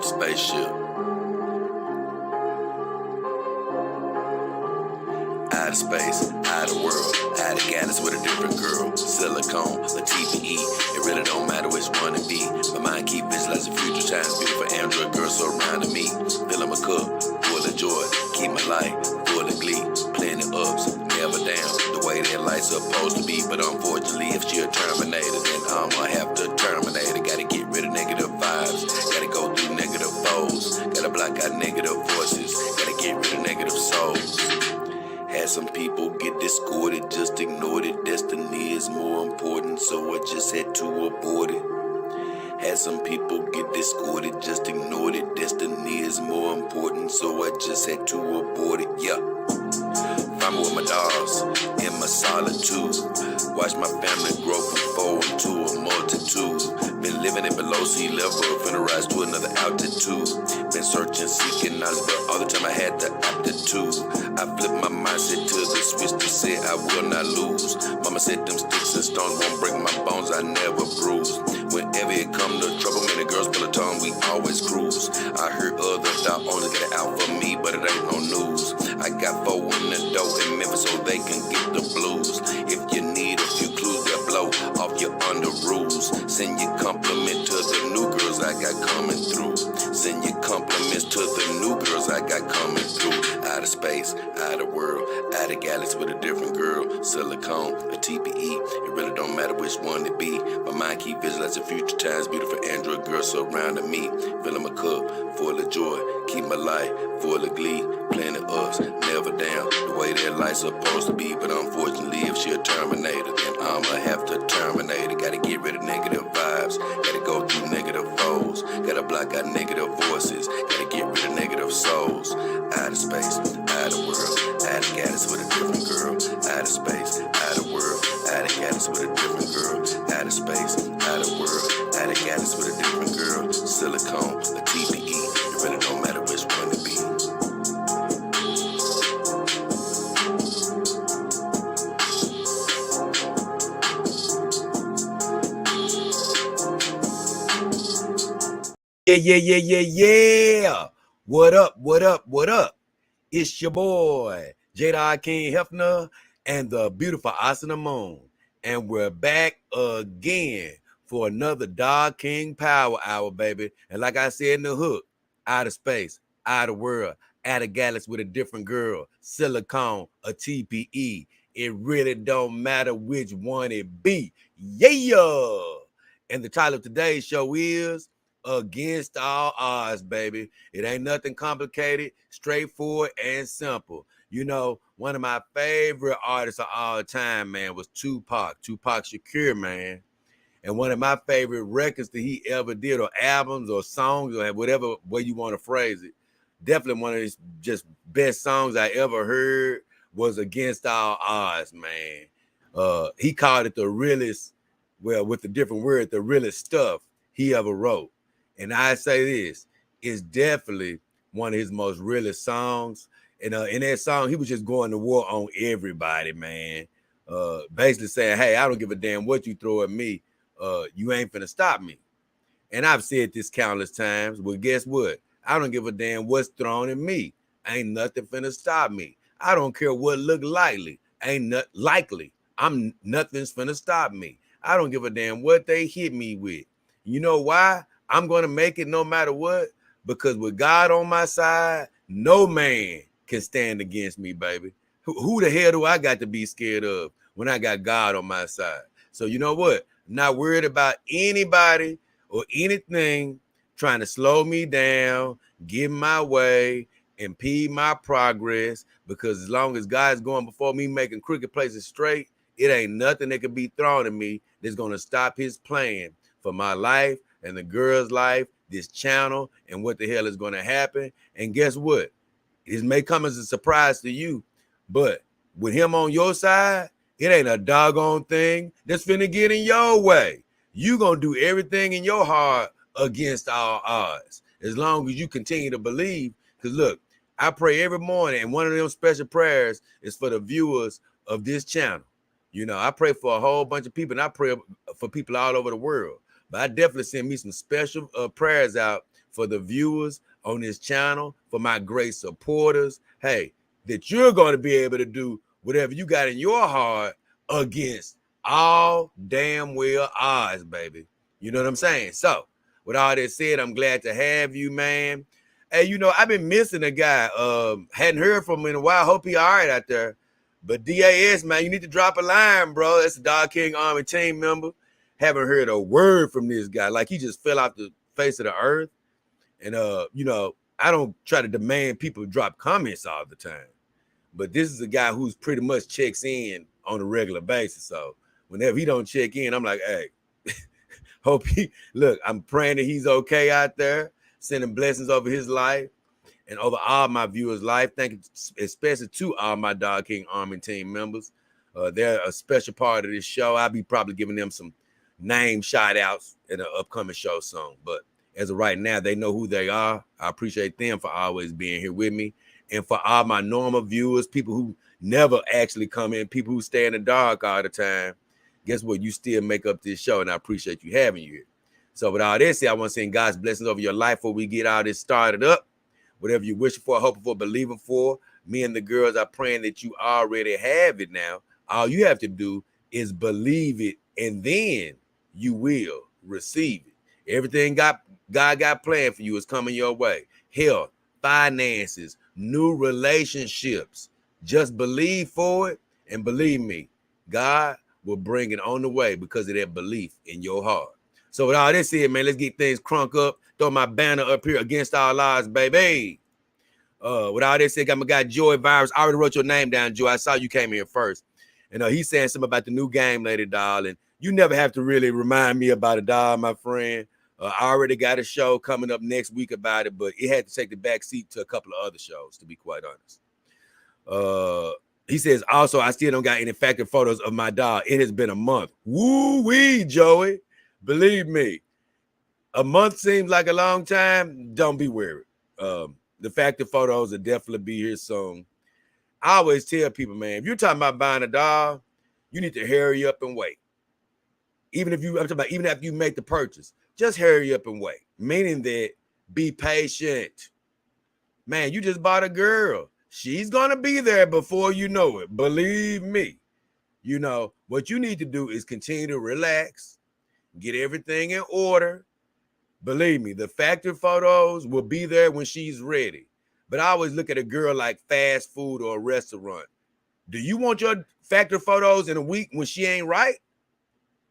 the spaceship. Out of space, out of world, out of galaxy with a different girl. Silicone, a TPE, it really don't matter which one it be. My mind keep visualizing future times, beautiful Android girls surrounding me. Filling my cup, full of joy, keep my life full of glee. Plenty ups, never down, the way that life's supposed to be. But unfortunately, if she a terminator, then I'ma have to terminate it. Gotta get rid of negative vibes, gotta go through negative foes, gotta block out negative voices, gotta get rid of negative souls. Had some people get discorded, just ignored it. Destiny is more important, so I just had to abort it. Had some people get discorded, just ignored it. Destiny is more important, so I just had to abort it. Yeah. Find me with my dogs in my solitude. Watch my family grow from 4 into a multitude. Been living it below sea level, finna rise to another altitude. Been searching, seeking knowledge, but all the time I had the aptitude. I flipped my mindset to the switch to say I will not lose. Mama said them sticks and stones won't break my bones, I never bruise. Whenever it come to trouble, many girls pull a tongue, we always cruise. I heard others thought only get it out for me, but it ain't no news. I got 4 in the dough in Memphis so they can get the blues. If you need a few clues, they'll blow off your under rules. Send your compliment to the new girls I got coming through. Send your compliments to the new girls I got coming through. Out of space, out of world, out of galaxy with a different girl. Silicone, a TPE, it really don't matter which one it be. My mind keep visualizing future times, beautiful Android girls surrounding me. Filling my cup, full of joy, keep my life full of glee. Plenty ups, never down, the way that life's supposed to be. But unfortunately, if she a terminator, then I'ma have to terminate it. Gotta get rid of negative vibes, gotta go through negative foes, gotta block out negative voices, gotta get rid of negative souls. Out of space, out of world, out of galaxy with a different girl. Out of space, out of world, out of galaxy with a different girl. Out of space, out of world, out of galaxy with a different girl. Silicone, a TPE, it really don't matter which one it be. Yeah. What up? It's your boy, JayDollKingHefner and the beautiful Asana Moon. And we're back again for another Dog King Power Hour, baby. And like I said in the hook, out of space, out of world, out of galaxy with a different girl, Silicone, a TPE. It really don't matter which one it be. Yeah. And the title of today's show is Against All Odds, baby. It ain't nothing complicated, straightforward and simple. You know, one of my favorite artists of all time, man, was Tupac Shakur, man. And one of my favorite records that he ever did, or albums or songs, or whatever way you want to phrase it, definitely one of his just best songs I ever heard was Against All Odds, man. He called it the realest, well, with a different word, the realest stuff he ever wrote. And I say this, it's definitely one of his most realest songs. And in that song, he was just going to war on everybody, man. Basically saying, hey, I don't give a damn what you throw at me. You ain't finna stop me. And I've said this countless times. Well, guess what? I don't give a damn what's thrown at me. Ain't nothing finna stop me. I don't care what look likely. Ain't not likely. Nothing's finna stop me. I don't give a damn what they hit me with. You know why? I'm going to make it no matter what, because with God on my side, no man can stand against me, baby. Who the hell do I got to be scared of when I got God on my side? So you know what? I'm not worried about anybody or anything trying to slow me down, get in my way, impede my progress, because as long as God's going before me making crooked places straight, it ain't nothing that can be thrown at me that's going to stop his plan for my life and the girl's life, this channel, and what the hell is going to happen. And guess what? It may come as a surprise to you, but with him on your side, it ain't a doggone thing that's finna get in your way. You gonna do everything in your heart against all odds, as long as you continue to believe. Because look, I pray every morning, and one of them special prayers is for the viewers of this channel. You know, I pray for a whole bunch of people, and I pray for people all over the world. But I definitely send me some special prayers out for the viewers on this channel, for my great supporters, hey, that you're going to be able to do whatever you got in your heart against all damn well odds, baby. You know what I'm saying? So, with all that said, I'm glad to have you, man. Hey, you know, I've been missing a guy. Hadn't heard from him in a while. Hope he all right out there. But DAS, man, you need to drop a line, bro. That's a Dog King Army team member. Haven't heard a word from this guy. Like, he just fell off the face of the earth. And, you know, I don't try to demand people drop comments all the time. But this is a guy who's pretty much checks in on a regular basis. So whenever he don't check in, I'm like, hey, hope I'm praying that he's okay out there, sending blessings over his life and over all my viewers' life. Thank you especially to all my Dog King Army team members. They're a special part of this show. I'll be probably giving them some name shout outs in an upcoming show soon. But as of right now, they know who they are. I appreciate them for always being here with me. And for all my normal viewers, people who never actually come in, people who stay in the dark all the time, guess what? You still make up this show, and I appreciate you having you here. So with all this, I want to send God's blessings over your life before we get all this started up. Whatever you're wishing for, hoping for, believing for, me and the girls are praying that you already have it now. All you have to do is believe it, and then you will receive it. Everything God got planned for you is coming your way. Health, finances, new relationships. Just believe for it, and believe me, God will bring it on the way because of that belief in your heart. So with all this here, man, let's get things crunk up. Throw my banner up here against all odds, baby. With all this, I got my guy Joy Virus. I already wrote your name down, Joy. I saw you came here first. And he's saying something about the new game, lady doll. And you never have to really remind me about it, doll, my friend. I already got a show coming up next week about it, but it had to take the back seat to a couple of other shows, to be quite honest. He says, also, I still don't got any factory photos of my dog. It has been a month. Woo-wee, Joey. Believe me, a month seems like a long time. Don't be worried. The factory photos will definitely be here soon. I always tell people, man, if you're talking about buying a dog, you need to hurry up and wait. Even after you make the purchase, just hurry up and wait. Meaning that be patient. Man, you just bought a girl. She's going to be there before you know it. Believe me. You know, what you need to do is continue to relax, get everything in order. Believe me, the factory photos will be there when she's ready. But I always look at a girl like fast food or a restaurant. Do you want your factory photos in a week when she ain't right?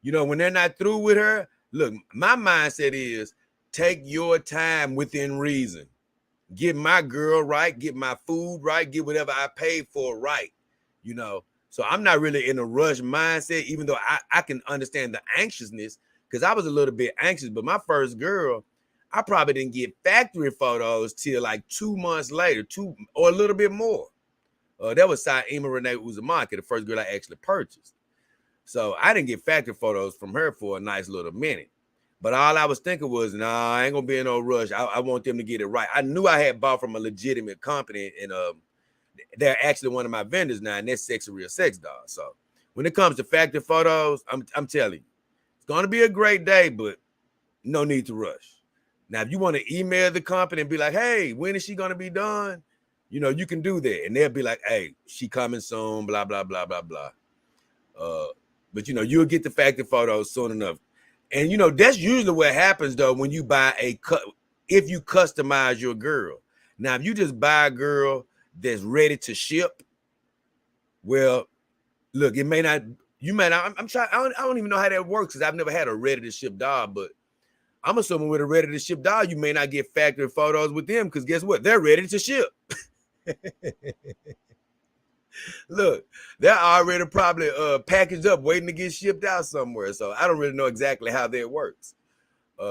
You know, when they're not through with her? Look, my mindset is take your time within reason. Get my girl right, get my food right, get whatever I paid for right. You know, so I'm not really in a rush mindset, even though I can understand the anxiousness, because I was a little bit anxious. But my first girl, I probably didn't get factory photos till like 2 months later, or a little bit more. That was Saima Renee Uzumaki, the first girl I actually purchased. So I didn't get factory photos from her for a nice little minute. But all I was thinking was, nah, I ain't gonna be in no rush. I want them to get it right. I knew I had bought from a legitimate company, and they're actually one of my vendors now, and that's Sexy Real Sex Doll. So when it comes to factory photos, I'm telling you, it's gonna be a great day, but no need to rush. Now, if you want to email the company and be like, hey, when is she gonna be done? You know, you can do that, and they'll be like, hey, she coming soon, blah, blah, blah, blah, blah. But you know, you'll get the factory photos soon enough. And you know, that's usually what happens though when you buy if you customize your girl. Now, if you just buy a girl that's ready to ship, well, look, it may not, you may not, I don't even know how that works because I've never had a ready to ship doll, but I'm assuming with a ready to ship doll, you may not get factory photos with them because guess what? They're ready to ship. Look, they're already probably packaged up, waiting to get shipped out somewhere. So I don't really know exactly how that works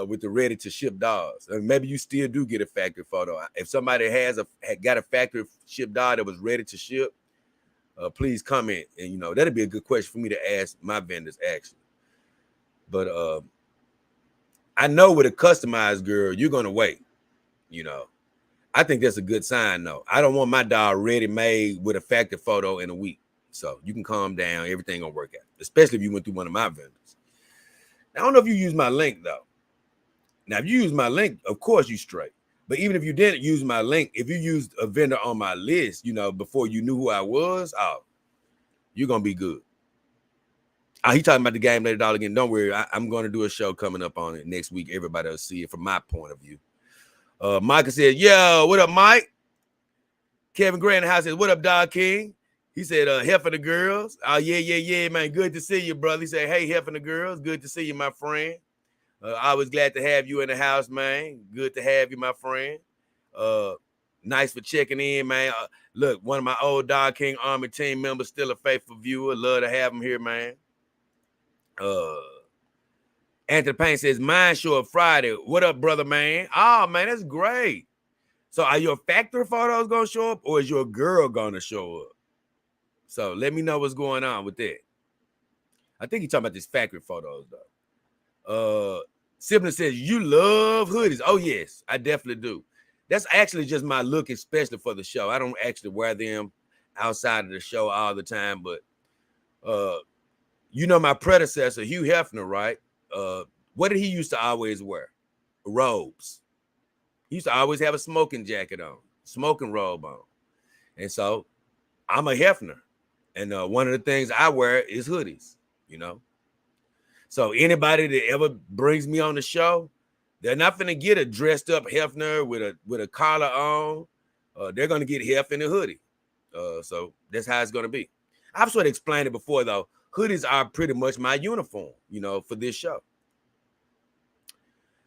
with the ready to ship dolls. Maybe you still do get a factory photo. If somebody got a factory ship doll that was ready to ship, please comment. And you know, that'd be a good question for me to ask my vendors actually. But I know with a customized girl, you're gonna wait. You know. I think that's a good sign, though. I don't want my doll ready-made with a factory photo in a week. So you can calm down. Everything gonna work out, especially if you went through one of my vendors. I don't know if you use my link, though. Now, if you use my link, of course you straight. But even if you didn't use my link, if you used a vendor on my list, before you knew who I was, you're gonna be good. He talking about the game later dollar again. Don't worry, I'm going to do a show coming up on it next week. Everybody will see it from my point of view. Micah said, "Yo, what up, Mike?" Kevin Grant in the house says, "What up, Dog King?" He said, "Heifer the girls." Oh, yeah, man. Good to see you, brother. He said, "Hey, Heifer the girls. Good to see you, my friend. Always glad to have you in the house, man. Good to have you, my friend. Nice for checking in, man. Look, one of my old Dog King Army team members, still a faithful viewer. Love to have him here, man." Anthony Payne says, "Mine show up Friday. What up, brother, man?" Oh, man, that's great. So are your factory photos going to show up, or is your girl going to show up? So let me know what's going on with that. I think he's talking about these factory photos, though. Sibling says, "You love hoodies." Oh, yes, I definitely do. That's actually just my look, especially for the show. I don't actually wear them outside of the show all the time, but my predecessor, Hugh Hefner, right? What did he used to always wear? Robes. He used to always have a smoking jacket on, smoking robe on. And so I'm a Hefner. And one of the things I wear is hoodies, So anybody that ever brings me on the show, they're not going to get a dressed up Hefner with a collar on. They're going to get Hef in a hoodie. So that's how it's going to be. I've sort of explained it before, though. Hoodies are pretty much my uniform, for this show.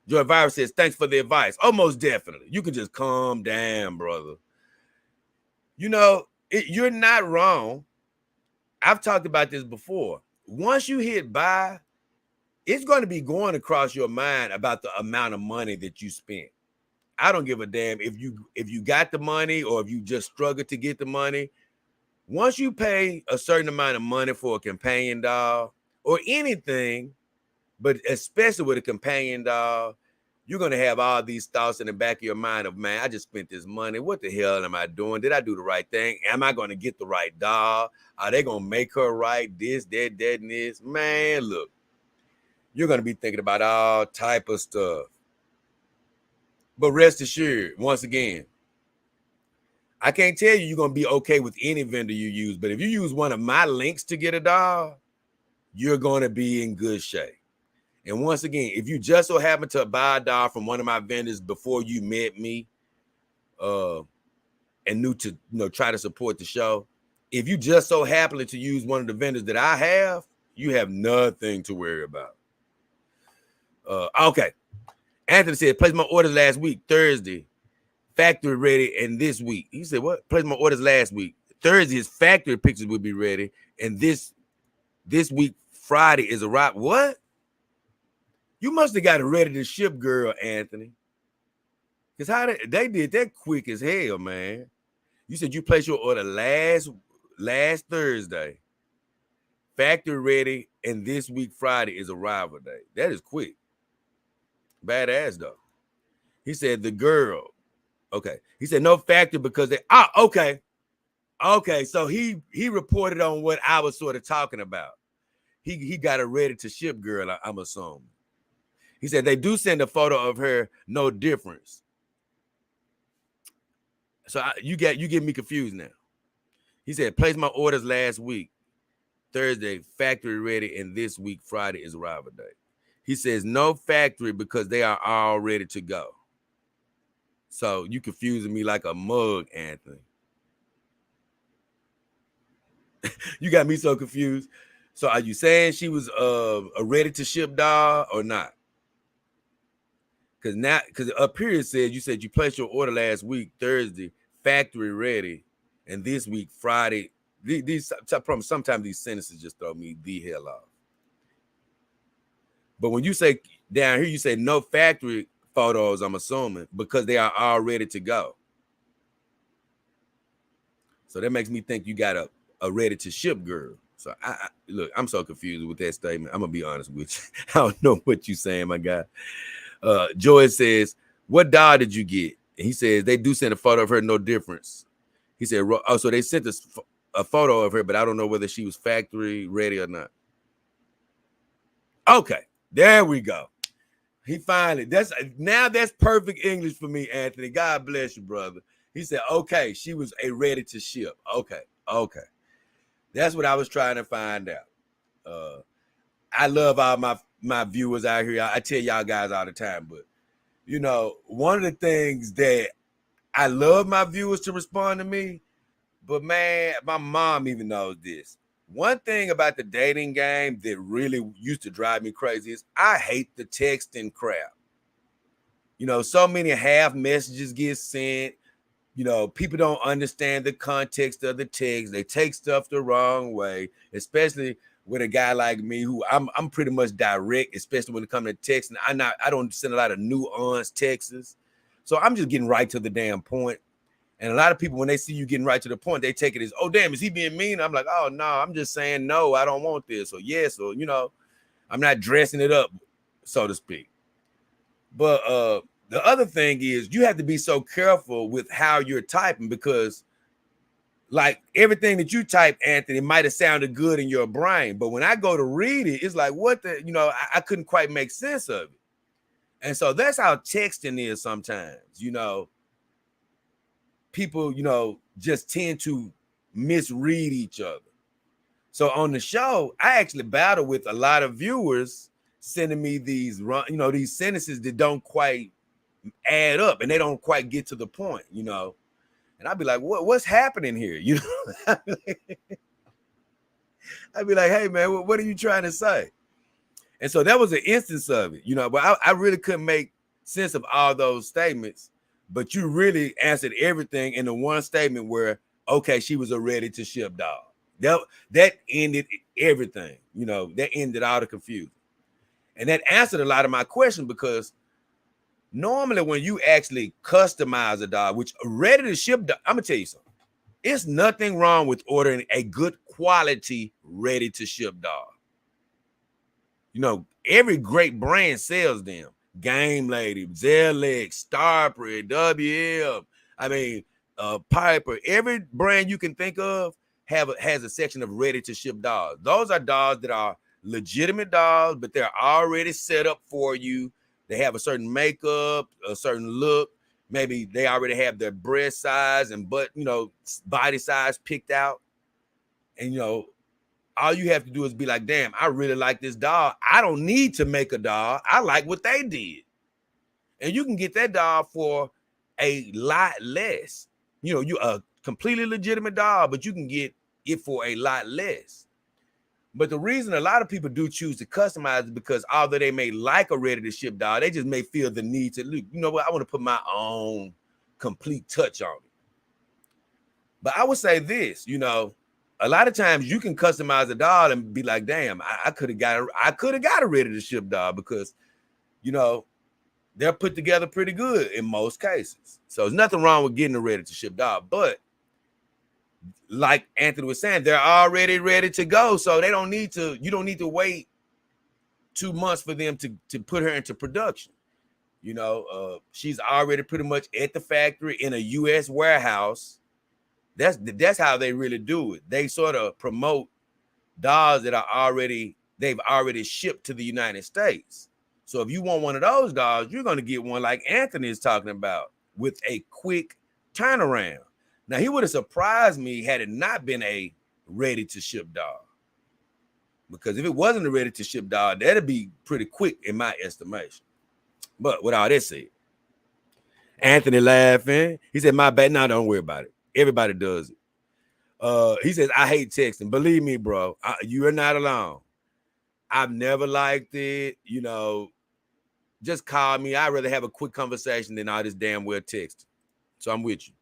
Joy Virus says, "Thanks for the advice." Oh, most definitely. You can just calm down, brother. You're not wrong. I've talked about this before. Once you hit buy, it's going to be going across your mind about the amount of money that you spent. I don't give a damn if you got the money or if you just struggled to get the money. Once you pay a certain amount of money for a companion doll or anything, but especially with a companion doll, you're going to have all these thoughts in the back of your mind of, man, I just spent this money. What the hell am I doing? Did I do the right thing? Am I going to get the right doll? Are they going to make her right? This, that, and this? Man, look, you're going to be thinking about all type of stuff. But rest assured, once again, I can't tell you you're going to be okay with any vendor you use, but if you use one of my links to get a doll, you're going to be in good shape. And once again, if you just so happen to buy a doll from one of my vendors before you met me, and knew to try to support the show, if you just so happen to use one of the vendors that I have, you have nothing to worry about. Okay. Anthony said, "Placed my orders last week, Thursday, factory ready, and this week." He said, "What? Placed my orders last week. Thursday, his factory pictures will be ready, and this week, Friday, is a wrap." What? You must have got it ready to ship, girl, Anthony. Because how they did that quick as hell, man. You said you placed your order last Thursday. Factory ready, and this week, Friday, is arrival day. That is quick. Badass, though. He said the girl. Okay. He said no factory because they. Okay. Okay. So he reported on what I was sort of talking about. He got it ready to ship, girl, I'm assuming. He said they do send a photo of her, no difference. So you get me confused now. He said, "Placed my orders last week, Thursday, factory ready, and this week, Friday, is arrival day." He says no factory because they are all ready to go. So you confusing me like a mug, Anthony. You got me so confused. So are you saying she was a ready to ship doll or not? Because up here it says you said you placed your order last week, Thursday, factory ready, and this week, Friday. Sometimes these sentences just throw me the hell off. But when you say down here, you say no factory photos, I'm assuming, because they are all ready to go. So that makes me think you got a ready to ship girl. So look, I'm so confused with that statement. I'm gonna be honest with you. I don't know what you're saying, my guy. Joy says, "What doll did you get?" And he says they do send a photo of her, no difference. He said, "Oh, so they sent us a photo of her, but I don't know whether she was factory ready or not." Okay, there we go. He finally, that's perfect English for me, Anthony. God bless you, brother. He said, okay, she was ready to ship. Okay. That's what I was trying to find out. I love all my viewers out here. I tell y'all guys all the time, but one of the things that I love my viewers to respond to me, but man, my mom even knows this. One thing about the dating game that really used to drive me crazy is I hate the texting crap. So many half messages get sent. People don't understand the context of the text. They take stuff the wrong way, especially with a guy like me who I'm pretty much direct, especially when it comes to texting. I don't send a lot of nuanced texts. So I'm just getting right to the damn point. And a lot of people, when they see you getting right to the point, they take it as, oh, damn, is he being mean? I'm like, oh, no, I'm just saying, no, I don't want this. Or yes, or, I'm not dressing it up, so to speak. But the other thing is you have to be so careful with how you're typing because like everything that you type, Anthony, might have sounded good in your brain. But when I go to read it, it's like, what the, I couldn't quite make sense of it. And so that's how texting is sometimes, people, just tend to misread each other. So on the show, I actually battle with a lot of viewers sending me these, these sentences that don't quite add up and they don't quite get to the point, And I'd be like, what's happening here? I'd be like, hey, man, what are you trying to say? And so that was an instance of it, but I really couldn't make sense of all those statements. But you really answered everything in the one statement where, okay, she was a ready to ship dog. That ended everything, that ended all the confusion. And that answered a lot of my questions because normally when you actually customize a dog, which ready to ship dog, I'm going to tell you something. It's nothing wrong with ordering a good quality ready to ship dog. Every great brand sells them. Game Lady, Zelex, Starprint, WM, Piper. Every brand you can think of has a section of ready to ship dogs. Those are dogs that are legitimate dogs, but they're already set up for you. They have a certain makeup, a certain look. Maybe they already have their breast size and body size picked out. And all you have to do is be like, damn, I really like this dog. I don't need to make a dog. I like what they did. And you can get that dog for a lot less. You're a completely legitimate dog, but you can get it for a lot less. But the reason a lot of people do choose to customize is because although they may like a ready to ship dog, they just may feel the need to, look, what, I want to put my own complete touch on it. But I would say this, a lot of times you can customize a dog and be like, damn, I could have got a ready to ship dog because, they're put together pretty good in most cases. So there's nothing wrong with getting a ready to ship dog. But like Anthony was saying, they're already ready to go. So you don't need to wait 2 months for them to put her into production. She's already pretty much at the factory in a U.S. warehouse. That's how they really do it. They sort of promote dogs that they've already shipped to the United States. So if you want one of those dogs, you're going to get one like Anthony is talking about with a quick turnaround. Now, he would have surprised me had it not been a ready to ship dog. Because if it wasn't a ready to ship dog, that'd be pretty quick in my estimation. But with all that said, Anthony laughing. He said, my bad. No, don't worry about it. Everybody does it. He says, I hate texting. Believe me, bro, you are not alone. I've never liked it. Just call me. I'd rather have a quick conversation than all this damn well text. So I'm with you.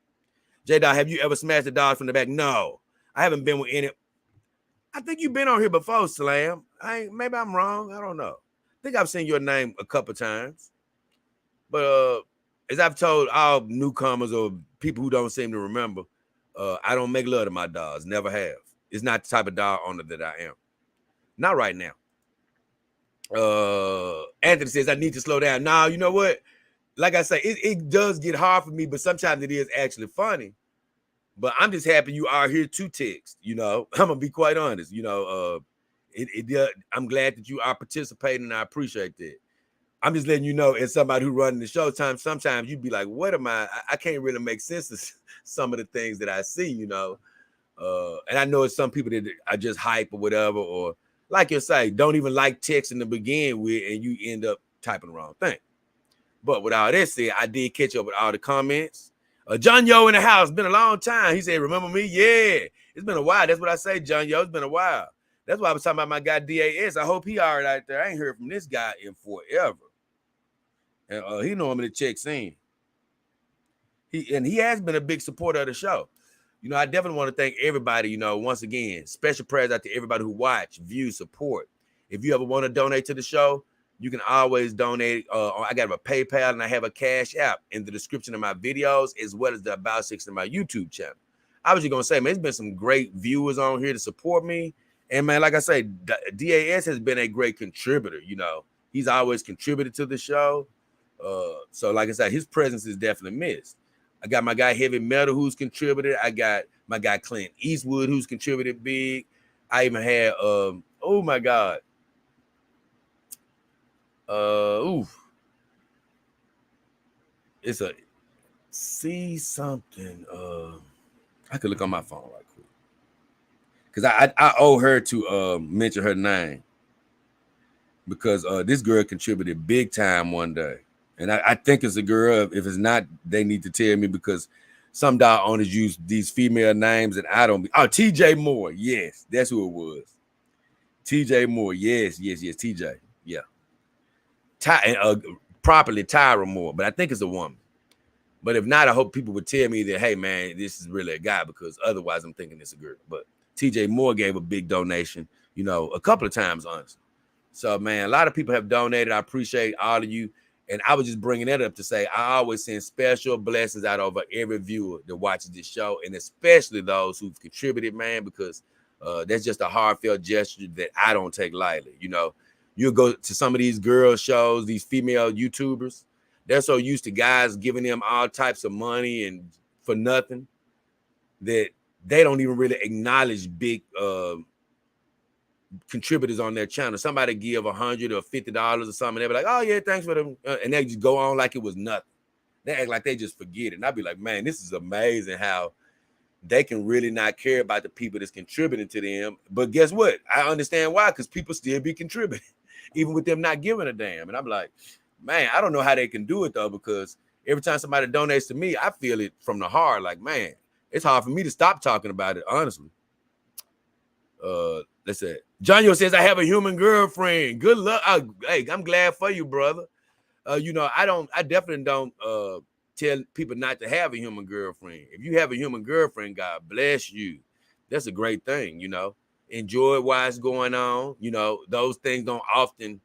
J-Dog, have you ever smashed a dog from the back? No, I haven't been with any. I think you've been on here before, Slam. Maybe I'm wrong. I don't know. I think I've seen your name a couple times. But as I've told all newcomers or people who don't seem to remember, I don't make love to my dogs. Never have. It's not the type of dog owner that I am. Not right now. Anthony says I need to slow down. Now, you know what? Like I say, it does get hard for me, but sometimes it is actually funny. But I'm just happy you are here to text. I'm gonna be quite honest. I'm glad that you are participating, and I appreciate that. I'm just letting you know, as somebody who running the show, sometimes you'd be like, what am I can't really make sense of some of the things that I see, you know. And I know it's some people that are just hype or whatever, or like you say, don't even like texting to begin with, and you end up typing the wrong thing. But with all that said, I did catch up with all the comments. John Yo in the house, been a long time. He said, remember me? Yeah, it's been a while. That's what I say, John Yo. It's been a while. That's why I was talking about my guy DAS. I hope he all right out there. I ain't heard from this guy in forever. And he normally checks in. He has been a big supporter of the show. You know, I definitely want to thank everybody, you know, once again, special prayers out to everybody who watch, view, support. If you ever want to donate to the show, you can always donate. I got a PayPal and I have a Cash App in the description of my videos, as well as the About section of my YouTube channel. I was just going to say, man, it's been some great viewers on here to support me. And, man, like I say, DAS has been a great contributor, you know. He's always contributed to the show. So, like I said, his presence is definitely missed. I got my guy Heavy Metal who's contributed. I got my guy Clint Eastwood who's contributed big. I even had oh my God. It's a see something. I could look on my phone right quick. Because I owe her to mention her name. Because this girl contributed big time one day. And I think it's a girl. If it's not, they need to tell me, because some dog owners use these female names and I don't. Oh, TJ Moore. Yes, that's who it was. TJ Moore. Yes, TJ. Yeah. Properly Tyra Moore, but I think it's a woman. But if not, I hope people would tell me that, hey, man, this is really a guy, because otherwise I'm thinking it's a girl. But TJ Moore gave a big donation, you know, a couple of times, honestly. So, man, a lot of people have donated. I appreciate all of you. And I was just bringing that up to say I always send special blessings out over every viewer that watches this show, and especially those who've contributed, man, because that's just a heartfelt gesture that I don't take lightly. You know, you'll go to some of these girl shows, these female YouTubers. They're so used to guys giving them all types of money and for nothing that they don't even really acknowledge big contributors on their channel. Somebody give $100 or $50 or something, they'll be like, oh yeah, thanks for them, and they just go on like it was nothing. They act like they just forget it. And I'd be like, man, this is amazing how they can really not care about the people that's contributing to them. But guess what? I understand why, because people still be contributing even with them not giving a damn. And I'm like, man, I don't know how they can do it though, because every time somebody donates to me, I feel it from the heart. Like, man, it's hard for me to stop talking about it, honestly. Let's say John Yo says, I have a human girlfriend. Good luck. Hey, I'm glad for you, brother. You know, I definitely don't tell people not to have a human girlfriend. If you have a human girlfriend, God bless you. That's a great thing, you know. Enjoy it while it's going on. You know, those things don't often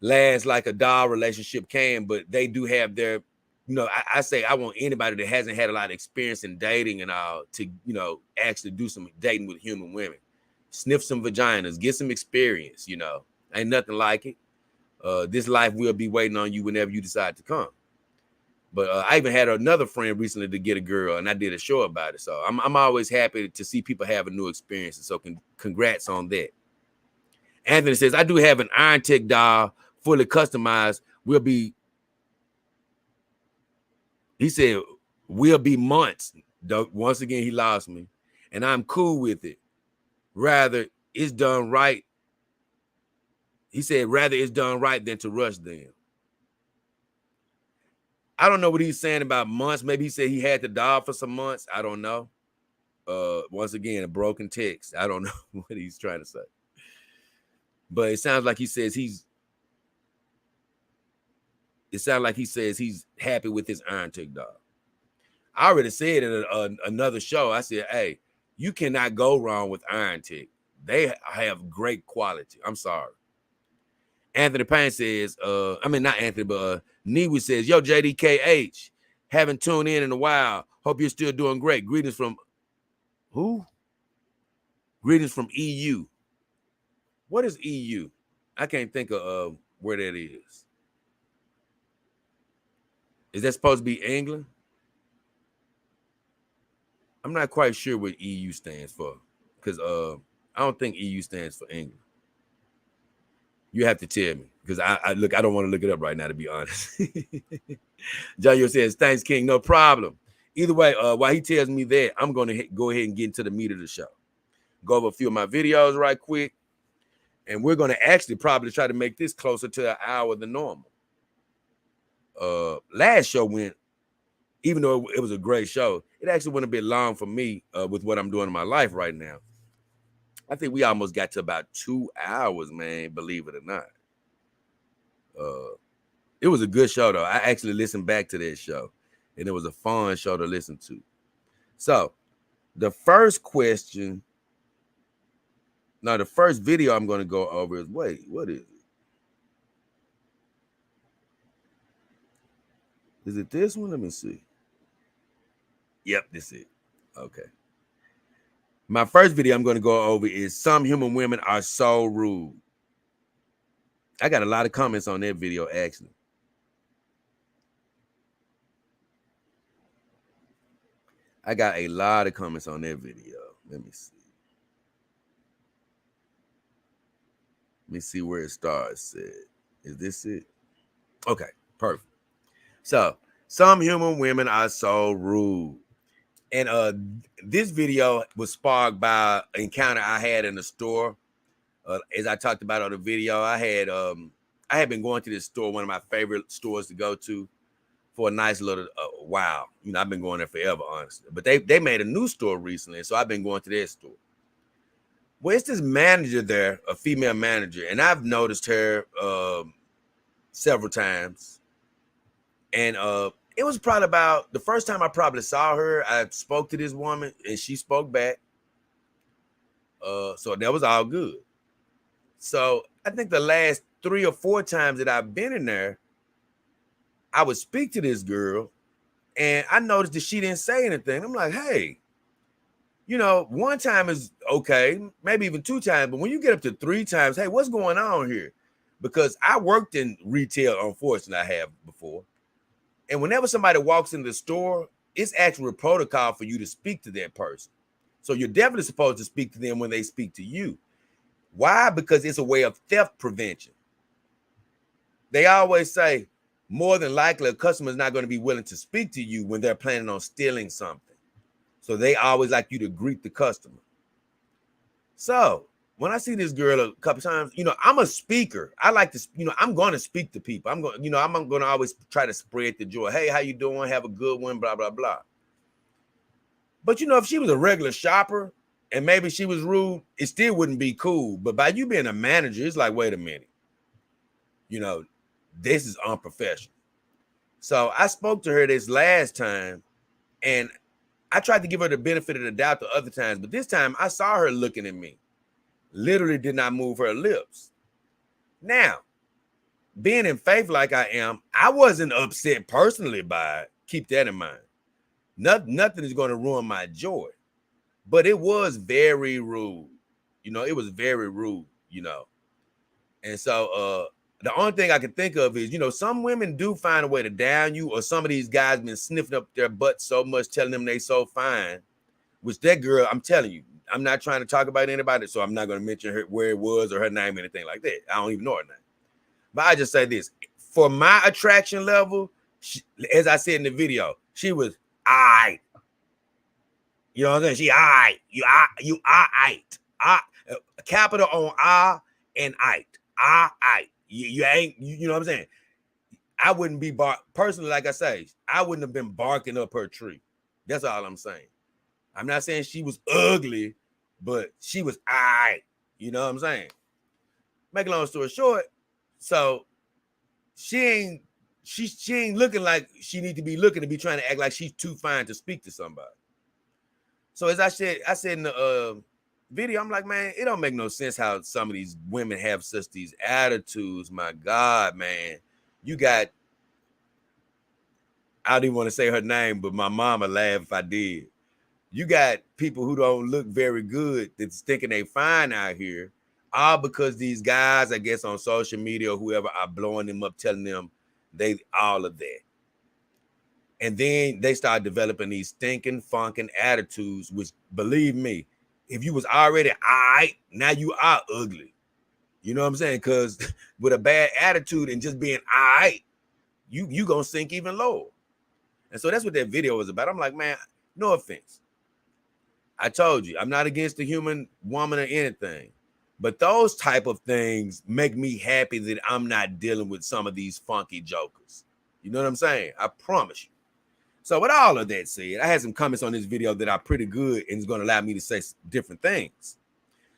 last like a doll relationship can, but they do have their, you know, I say I want anybody that hasn't had a lot of experience in dating and all to, you know, actually do some dating with human women. Sniff some vaginas, get some experience, you know. Ain't nothing like it. This life will be waiting on you whenever you decide to come. But I even had another friend recently to get a girl, and I did a show about it. So I'm always happy to see people have a new experience. So congrats on that. Anthony says, I do have an Iron Tech doll fully customized. He said, will be months. Once again, he lost me. And I'm cool with it. Rather, it's done right. He said, rather it's done right than to rush them. I don't know what he's saying about months. Maybe he said he had the doll for some months. I don't know. Once again, a broken text. I don't know what he's trying to say. But it sounds like he says he's happy with his Iron Tech doll. I already said in another show, I said, hey, you cannot go wrong with Iron Tech. They have great quality. I'm sorry. Anthony Payne says, not Anthony, but Newe says, yo, JDKH, haven't tuned in a while. Hope you're still doing great. Greetings from who? Greetings from EU. What is EU? I can't think of where that is. Is that supposed to be England? I'm not quite sure what EU stands for, because I don't think EU stands for England. You have to tell me because I don't want to look it up right now, to be honest. Jayo says, thanks, King. No problem. Either way, while he tells me that, I'm going to go ahead and get into the meat of the show. Go over a few of my videos right quick. And we're going to actually probably try to make this closer to an hour than normal. Last show went, even though it was a great show, it actually went a bit long for me with what I'm doing in my life right now. I think we almost got to about 2 hours, man, believe it or not. It was a good show, though. I actually listened back to that show, and it was a fun show to listen to. So, the first question, the first video I'm going to go over is, wait, what is it? Is it this one? Let me see. Yep, this is it. Okay. My first video I'm going to go over is Some Human Women Are So Rude. I got a lot of comments on that video, actually. I got a lot of comments on that video. Let me see. Let me see where it starts. Is this it? Okay, perfect. So, Some Human Women Are So Rude. And this video was sparked by an encounter I had in the store. As I talked about on the video, I had been going to this store, one of my favorite stores to go to, for a nice little while. You know, I've been going there forever, honestly. But they made a new store recently, so I've been going to their store. Well, it's this manager there, a female manager, and I've noticed her several times. And it was probably about the first time I probably saw her, I spoke to this woman and she spoke back. So that was all good. So I think the last 3 or 4 times that I've been in there, I would speak to this girl and I noticed that she didn't say anything. I'm like, hey, you know, 1 time is okay, maybe even 2 times. But when you get up to 3 times, hey, what's going on here? Because I worked in retail, unfortunately, I have before. And whenever somebody walks in the store, it's actually a protocol for you to speak to that person. So you're definitely supposed to speak to them when they speak to you. Why? Because it's a way of theft prevention. They always say, more than likely, a customer is not going to be willing to speak to you when they're planning on stealing something. So they always like you to greet the customer. So when I see this girl a couple times, you know, I'm a speaker. I like to, you know, I'm going to speak to people. I'm going to always try to spread the joy. Hey, how you doing? Have a good one, blah, blah, blah. But, you know, if she was a regular shopper and maybe she was rude, it still wouldn't be cool. But by you being a manager, it's like, wait a minute. You know, this is unprofessional. So I spoke to her this last time and I tried to give her the benefit of the doubt the other times. But this time I saw her looking at me. Literally did not move her lips. Now, being in faith like I am, I wasn't upset personally by it. Keep that in mind. Nothing is going to ruin my joy. But it was very rude. You know, it was very rude, you know. And so the only thing I can think of is, you know, some women do find a way to down you, or some of these guys been sniffing up their butt so much, telling them they so fine, which that girl, I'm telling you, I'm not trying to talk about anybody, so I'm not going to mention her where it was or her name or anything like that. I don't even know her name. But I just say this. For my attraction level, as I said in the video, she was all right. You know what I'm saying? She all right. You all right. Capital on I and I. All right. You ain't, you know what I'm saying? I wouldn't be personally, like I say, I wouldn't have been barking up her tree. That's all I'm saying. I'm not saying she was ugly, but she was all right. You know what I'm saying? Make a long story short, so she ain't looking like she need to be looking to be trying to act like she's too fine to speak to somebody. So as I said in the video, I'm like, man, it don't make no sense how some of these women have such these attitudes. My God, man, you got, I don't even want to say her name, but my mama laugh if I did. You got people who don't look very good that's thinking they fine out here, all because these guys, I guess, on social media or whoever are blowing them up, telling them they all of that. And then they start developing these stinking, funking attitudes, which, believe me, if you was already all right, now you are ugly. You know what I'm saying? Because with a bad attitude and just being all right, you gonna sink even lower. And so that's what that video was about. I'm like, man, no offense. I told you, I'm not against the human woman or anything. But those type of things make me happy that I'm not dealing with some of these funky jokers. You know what I'm saying? I promise you. So with all of that said, I had some comments on this video that are pretty good and it's going to allow me to say different things.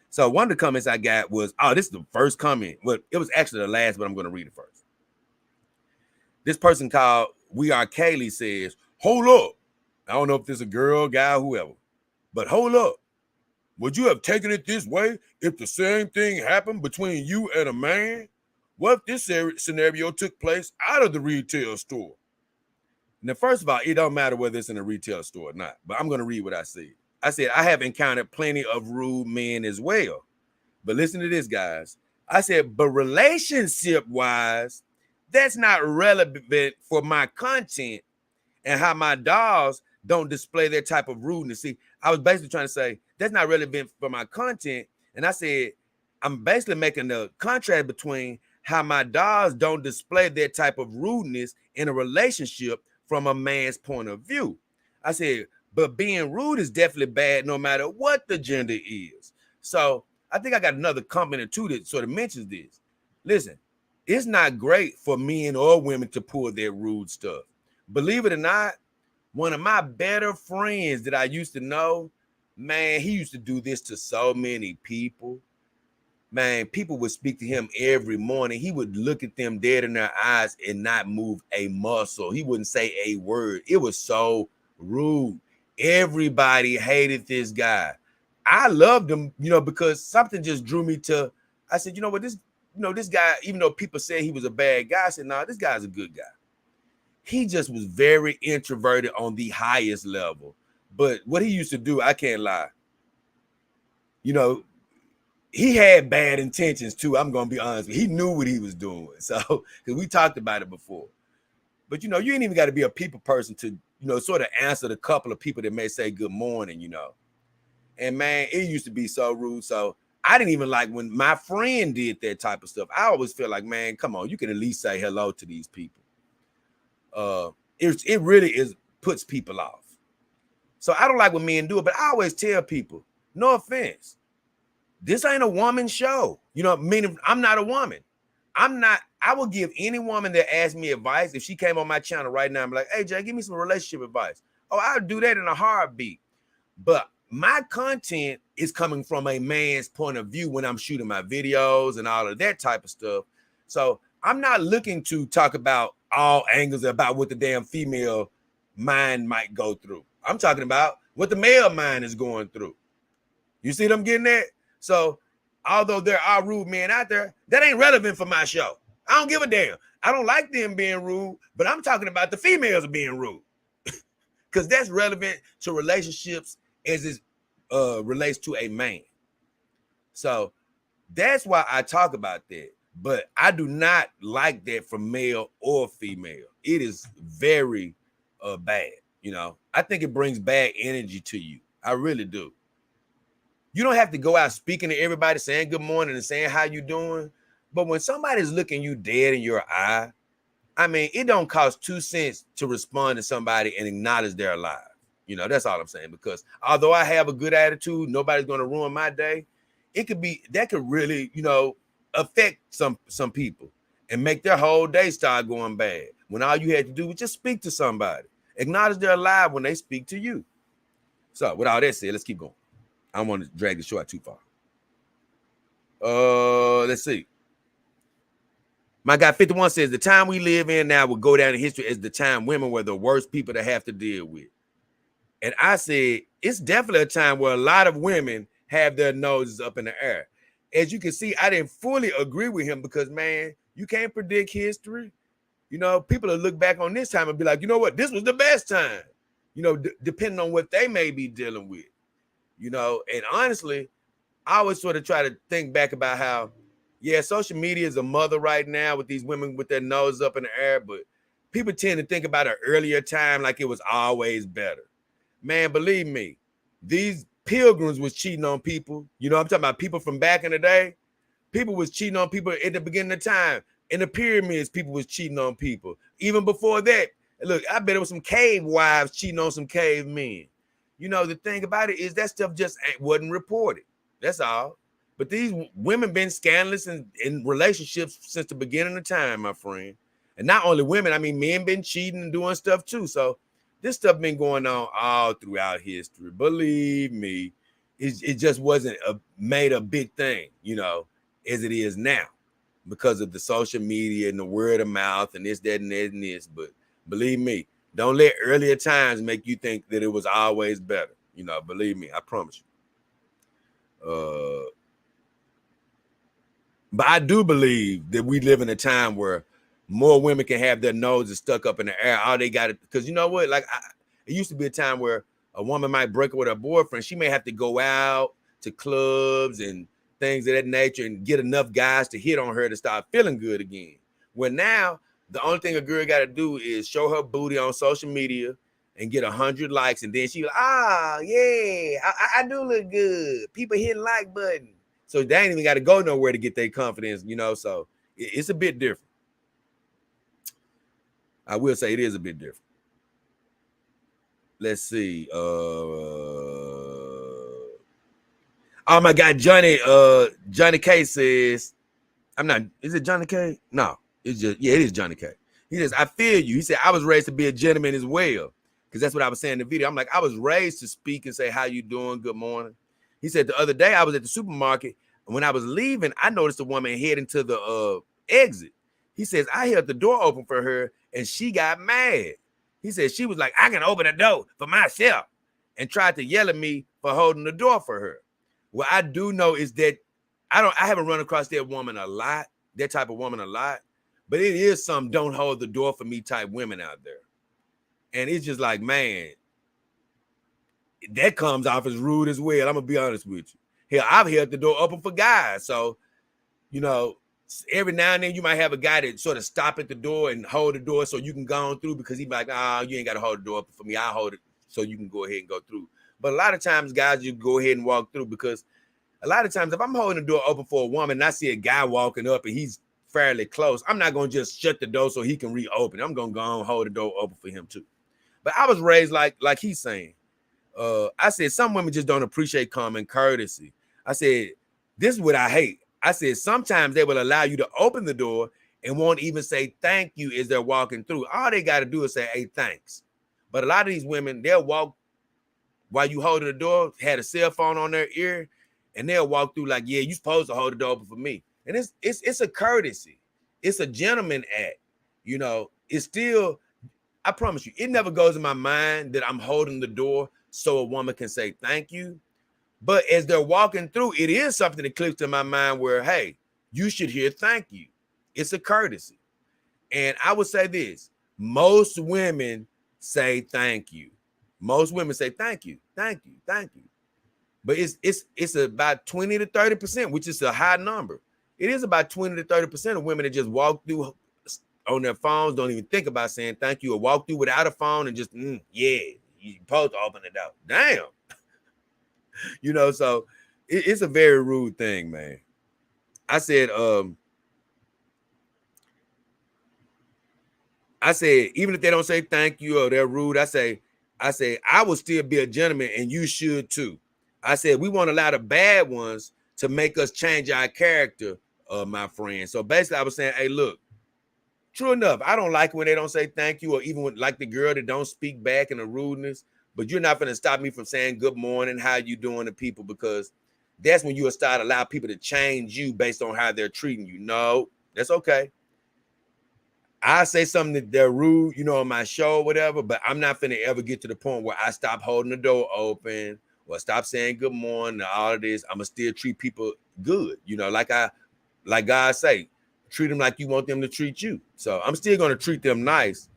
So one of the comments I got was, oh, this is the first comment. Well, it was actually the last, but I'm going to read it first. This person called We Are Kaylee says, hold up. I don't know if this is a girl, guy, whoever, but hold up. Would you have taken it this way if the same thing happened between you and a man? What if this scenario took place out of the retail store? Now, first of all, it don't matter whether it's in a retail store or not, but I'm going to read what I said. I said, I have encountered plenty of rude men as well. But listen to this, guys. I said, but relationship-wise, that's not relevant for my content and how my dolls don't display that type of rudeness. See, I was basically trying to say, that's not relevant for my content. And I said, I'm basically making the contrast between how my dolls don't display that type of rudeness in a relationship from a man's point of view. I said, but being rude is definitely bad no matter what the gender is. So I think I got another comment or two that sort of mentions this. Listen, it's not great for men or women to pull their rude stuff. Believe it or not, one of my better friends that I used to know, man, he used to do this to so many people. Man, people would speak to him every morning. He would look at them dead in their eyes and not move a muscle. He wouldn't say a word. It was so rude. Everybody hated this guy. I loved him, because something just drew me to, I said, you know what, this guy, even though people said he was a bad guy, I said, no, this guy's a good guy. He just was very introverted on the highest level. But what he used to do, I can't lie. He had bad intentions too. I'm going to be honest with you. He knew what he was doing. So, because we talked about it before. But, you ain't even got to be a people person to, sort of answer the couple of people that may say good morning, And, man, it used to be so rude. So, I didn't even like when my friend did that type of stuff. I always feel like, man, come on, you can at least say hello to these people. It really puts people off. So I don't like when men do it, but I always tell people, no offense, this ain't a woman's show. Meaning I'm not a woman. I will give any woman that asks me advice. If she came on my channel right now, I'm like, hey, Jay, give me some relationship advice. Oh, I'll do that in a heartbeat. But my content is coming from a man's point of view when I'm shooting my videos and all of that type of stuff. So I'm not looking to talk about all angles about what the damn female mind might go through. I'm talking about what the male mind is going through. You see what I'm getting at? So although there are rude men out there, that ain't relevant for my show. I don't give a damn. I don't like them being rude, but I'm talking about the females being rude because that's relevant to relationships as it relates to a man. So that's why I talk about that. But I do not like that from male or female. It is very bad. I think it brings bad energy to you. I really do. You don't have to go out speaking to everybody, saying good morning and saying how you doing. But when somebody's looking you dead in your eye, I mean, it don't cost 2 cents to respond to somebody and acknowledge they're alive. That's all I'm saying. Because although I have a good attitude, nobody's going to ruin my day. That could really, affect some people and make their whole day start going bad. When all you had to do was just speak to somebody. Acknowledge they're alive when they speak to you. So with all that said, let's keep going. I don't want to drag the show out too far. Let's see. My guy 51 says the time we live in now will go down in history as the time women were the worst people to have to deal with. And I said, it's definitely a time where a lot of women have their noses up in the air. As you can see, I didn't fully agree with him because, man, you can't predict history. People will look back on this time and be like, you know what? This was the best time, depending on what they may be dealing with, and honestly, I always sort of try to think back about how, yeah, social media is a mother right now with these women with their nose up in the air, but people tend to think about an earlier time like it was always better. Man, believe me, these pilgrims was cheating on people. I'm talking about people from back in the day. People was cheating on people at the beginning of time. In the pyramids, people was cheating on people. Even before that, look, I bet it was some cave wives cheating on some cavemen. You know, the thing about it is that stuff just wasn't reported. That's all. But these women been scandalous in relationships since the beginning of time, my friend. And not only women, I mean, men been cheating and doing stuff too. So this stuff been going on all throughout history. Believe me, it just wasn't made a big thing, you know, as it is now because of the social media and the word of mouth and this, that, and that, and this. But believe me, don't let earlier times make you think that it was always better. You know, believe me, I promise you. But I do believe that we live in a time where more women can have their noses stuck up in the air. All they got to, because you know what? Like, it used to be a time where a woman might break up with her boyfriend. She may have to go out to clubs and things of that nature and get enough guys to hit on her to start feeling good again. Well, now the only thing a girl got to do is show her booty on social media and get 100 likes, and then she like, yeah, I do look good. People hit like button. So they ain't even got to go nowhere to get their confidence, you know. So it's a bit different. I will say it is a bit different. Let's see. Oh my God, Johnny K says, I'm not, is it Johnny K? No, it's just, yeah, it is Johnny K. He says, I feel you. He said, I was raised to be a gentleman as well. Because that's what I was saying in the video. I'm like, I was raised to speak and say, how you doing? Good morning. He said, the other day I was at the supermarket, and when I was leaving, I noticed a woman heading to the exit. He says, I held the door open for her, and she got mad. He said, she was like, I can open the door for myself, and tried to yell at me for holding the door for her. What I do know is that I haven't run across that woman a lot, that type of woman a lot, but it is some don't hold the door for me type women out there. And it's just like, man, that comes off as rude as well. I'm gonna be honest with you. Hell, I've held the door open for guys. So, you know, every now and then you might have a guy that sort of stop at the door and hold the door so you can go on through, because he's like, you ain't gotta hold the door open for me. I'll hold it so you can go ahead and go through. But a lot of times, guys, you go ahead and walk through, because a lot of times if I'm holding the door open for a woman and I see a guy walking up and he's fairly close, I'm not gonna just shut the door so he can reopen. I'm gonna go and hold the door open for him too. But I was raised like he's saying. I said, some women just don't appreciate common courtesy. I said, this is what I hate. I said, sometimes they will allow you to open the door and won't even say thank you as they're walking through. All they got to do is say, hey, thanks. But a lot of these women, they'll walk while you holding the door, had a cell phone on their ear, and they'll walk through like, yeah, you supposed to hold the door open for me. And it's a courtesy. It's a gentleman act. You know, it's still, I promise you, it never goes in my mind that I'm holding the door so a woman can say thank you. But as they're walking through, it is something that clicks in my mind where, hey, you should hear thank you. It's a courtesy. And I would say this, most women say thank you. Most women say thank you, thank you, thank you. But it's about 20 to 30%, which is a high number. It is about 20 to 30% of women that just walk through on their phones, don't even think about saying thank you, or walk through without a phone and just, yeah, you're supposed to open it up. Damn. You know, so it's a very rude thing, man. I said, even if they don't say thank you or they're rude, I say, I will still be a gentleman and you should too. I said, we won't allow the bad ones to make us change our character, my friend. So basically I was saying, hey, look, true enough, I don't like when they don't say thank you, or even when, like the girl that don't speak back in the rudeness, but you're not going to stop me from saying good morning, how you doing to people, because that's when you'll start allow people to change you based on how they're treating you. No, that's okay. I say something that they're rude, you know, on my show or whatever, but I'm not finna ever get to the point where I stop holding the door open or stop saying good morning and all of this. I'm gonna still treat people good, you know, like God say, treat them like you want them to treat you. So I'm still gonna treat them nice,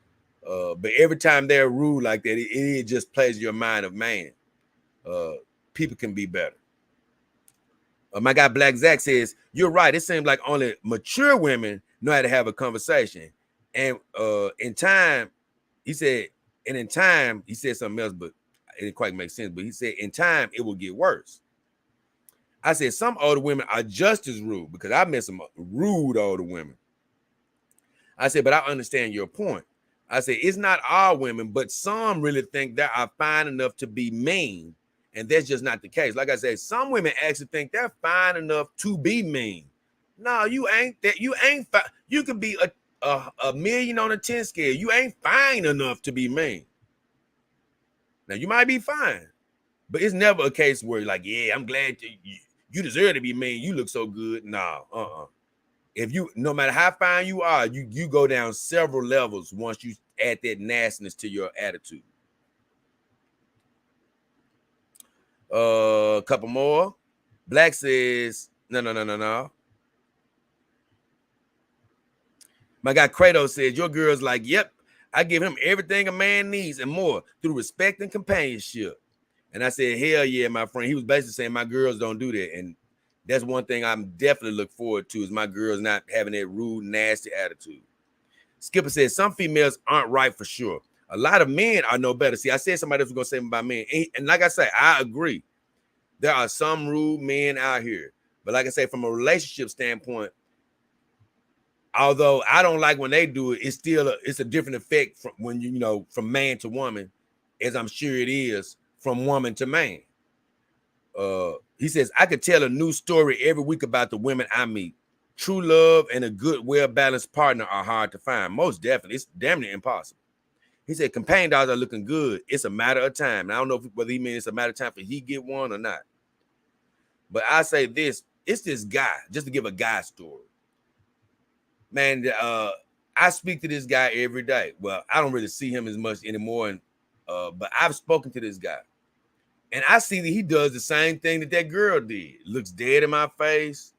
but every time they're rude like that, it just plays your mind of, man, people can be better. My guy Black Zach says, you're right. It seems like only mature women know how to have a conversation. And in time, he said, he said something else, but it didn't quite make sense. But he said, in time, it will get worse. I said some older women are just as rude, because I met some rude older women. I said, but I understand your point. I said, it's not all women, but some really think they are fine enough to be mean. And that's just not the case. Like I said, some women actually think they're fine enough to be mean. No, you ain't that. You ain't fine. You could be a million on a 10 scale. You ain't fine enough to be mean. Now, you might be fine, but it's never a case where like, yeah, I'm glad you deserve to be mean. You look so good. No, If you, no matter how fine you are, you go down several levels once you add that nastiness to your attitude. A couple more. Black says, no. My guy Kratos says, your girl's like, yep, I give him everything a man needs and more through respect and companionship. And I said, hell yeah, my friend. He was basically saying my girls don't do that. And that's one thing I'm definitely look forward to, is my girls not having that rude, nasty attitude. Skipper says some females aren't right for sure. A lot of men are no better. See, I said somebody else was going to say about men. And like I say, I agree. There are some rude men out here. But like I say, from a relationship standpoint, although I don't like when they do it, it's a different effect from when you from man to woman, as I'm sure it is from woman to man. He says, I could tell a new story every week about the women I meet. True love and a good, well-balanced partner are hard to find. Most definitely. It's damn near impossible. He said, companion dogs are looking good. It's a matter of time. And I don't know whether he means it's a matter of time for he get one or not. But I say this, it's this guy, just to give a guy story. Man, I speak to this guy every day. Well, I don't really see him as much anymore, but I've spoken to this guy. And I see that he does the same thing that girl did. Looks dead in my face.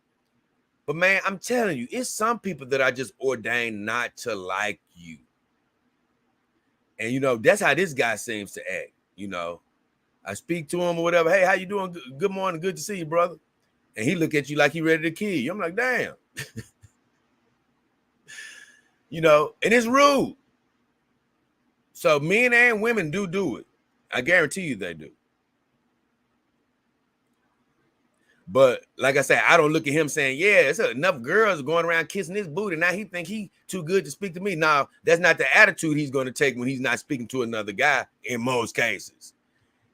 But man, I'm telling you, it's some people that are just ordained not to like you. And that's how this guy seems to act. I speak to him or whatever. Hey, how you doing? Good morning. Good to see you, brother. And he look at you like he ready to kill you. I'm like, damn. And it's rude. So men and women do it. I guarantee you they do. But like I said, I don't look at him saying, yeah, it's enough girls going around kissing his booty. Now he think he too good to speak to me. Now, that's not the attitude he's going to take when he's not speaking to another guy in most cases.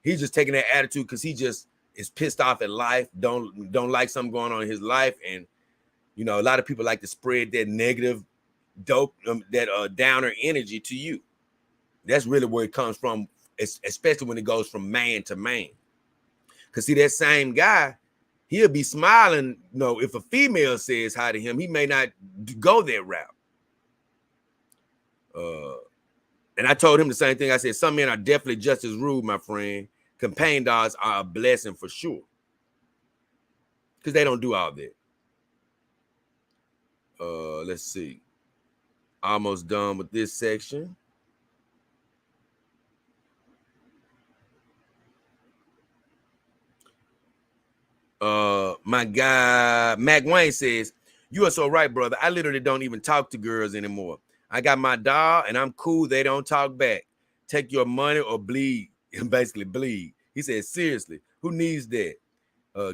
He's just taking that attitude because he just is pissed off at life, don't like something going on in his life. And, a lot of people like to spread that negative dope, that downer energy to you. That's really where it comes from, especially when it goes from man to man. Because see, that same guy, he'll be smiling, if a female says hi to him, he may not go that route. And I told him the same thing. I said, some men are definitely just as rude, my friend. Companion dogs are a blessing for sure. Because they don't do all that. Let's see. Almost done with this section. My guy Mack Wayne says, you are so right, brother. I literally don't even talk to girls anymore. I got my dog and I'm cool. They don't talk back. Take your money or bleed. Basically bleed. He says, seriously, who needs that?